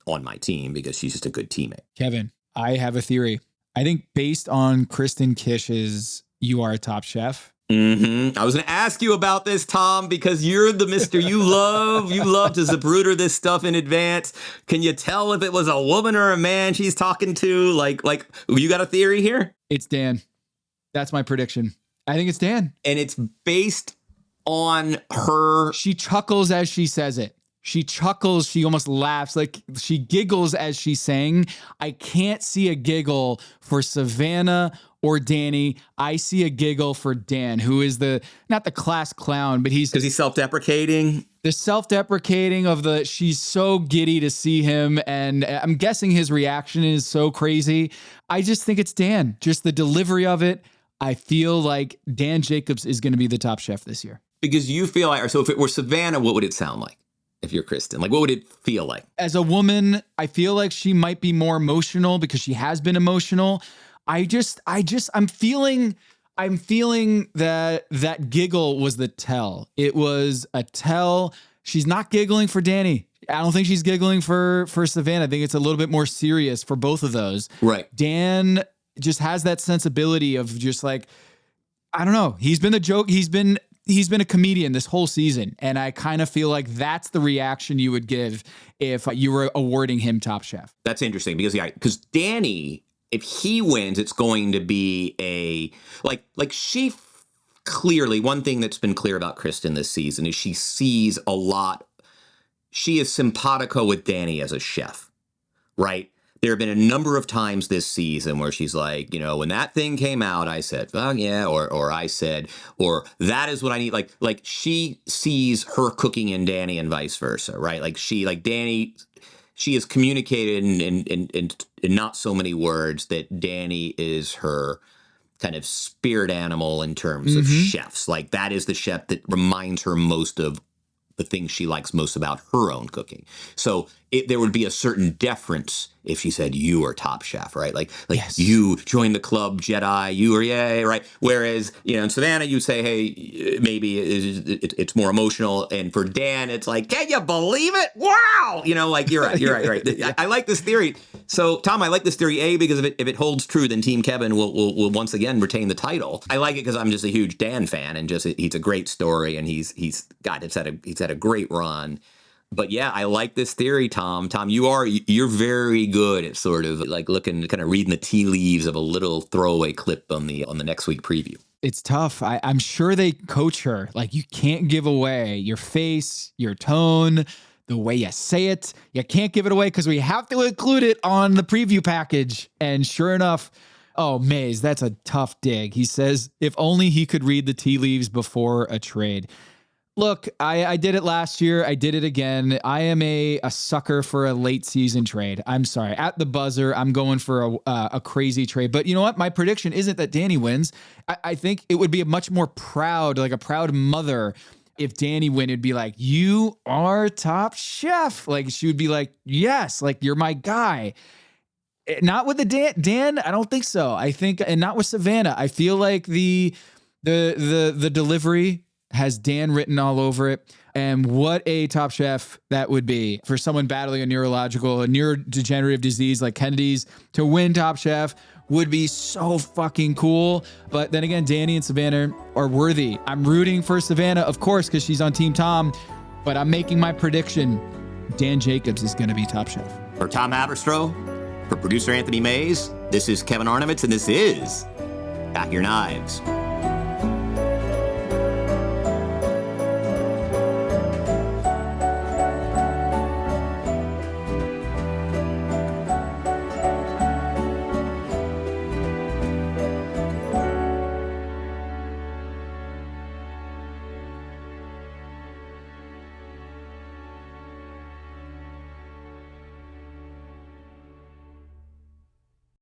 on my team because she's just a good teammate. Kevin, I have a theory. I think based on Kristen Kish's You Are a Top Chef. Mm-hmm. I was going to ask you about this, Tom, because you're the mister. You love to Zapruder this stuff in advance. Can you tell if it was a woman or a man she's talking to? You got a theory here? It's Dan. That's my prediction. I think it's Dan. And it's based on her. She chuckles as she says it. She chuckles. She almost laughs. She giggles as she's saying. I can't see a giggle for Savannah or Danny. I see a giggle for Dan, who is not the class clown, but because he's self-deprecating. The self-deprecating of she's so giddy to see him. And I'm guessing his reaction is so crazy. I just think it's Dan. Just the delivery of it. I feel like Dan Jacobs is going to be the top chef this year. Because you feel so if it were Savannah, what would it sound like? If you're Kristen, what would it feel like? As a woman, I feel like she might be more emotional because she has been emotional. I'm feeling that giggle was the tell. It was a tell. She's not giggling for Danny. I don't think she's giggling for Savannah. I think it's a little bit more serious for both of those. Right. Dan just has that sensibility of just I don't know. He's been the joke. He's been a comedian this whole season, and I kind of feel like that's the reaction you would give if you were awarding him top chef. That's interesting because Danny, if he wins, it's going to be she clearly, one thing that's been clear about Kristen this season is she sees a lot. She is simpatico with Danny as a chef, right? There have been a number of times this season where she's when that thing came out, I said, oh, yeah, or I said, or that is what I need. She sees her cooking in Danny and vice versa, right? Danny, she has communicated in not so many words that Danny is her kind of spirit animal in terms of chefs. That is the chef that reminds her most of the things she likes most about her own cooking. So there would be a certain deference if she said, you are top chef, right? Yes. You joined the club, Jedi, you are, yay, right? Whereas, in Savannah, you say, hey, maybe it's more emotional. And for Dan, it's can you believe it? Wow! You're right. I like this theory. So, Tom, I like this theory, A, because if it holds true, then Team Kevin will once again retain the title. I like it because I'm just a huge Dan fan, and he's a great story, and he's had a great run. But yeah, I like this theory, Tom. Tom, you're very good at sort of looking, kind of reading the tea leaves of a little throwaway clip on the next week preview. It's tough. I'm sure they coach her. You can't give away your face, your tone, the way you say it. You can't give it away because we have to include it on the preview package. And sure enough, oh, Maze, that's a tough dig. He says, if only he could read the tea leaves before a trade. Look, I did it last year. I did it again. I am a sucker for a late season trade. I'm sorry. At the buzzer, I'm going for a crazy trade. But you know what? My prediction isn't that Danny wins. I think it would be a much more proud, a proud mother. If Danny win, it'd be you are top chef. She would be yes, you're my guy. Not with the Dan, I don't think so. I think, and not with Savannah. I feel like the delivery has Dan written all over it. And what a top chef that would be for someone battling a neurodegenerative disease like Kennedy's. To win top chef would be so fucking cool. But then again, Danny and Savannah are worthy. I'm rooting for Savannah, of course, because she's on Team Tom. But I'm making my prediction. Dan Jacobs is going to be top chef. For Tom Haberstroh, for producer Anthony Mays, this is Kevin Arnovitz, and this is Pack Your Knives.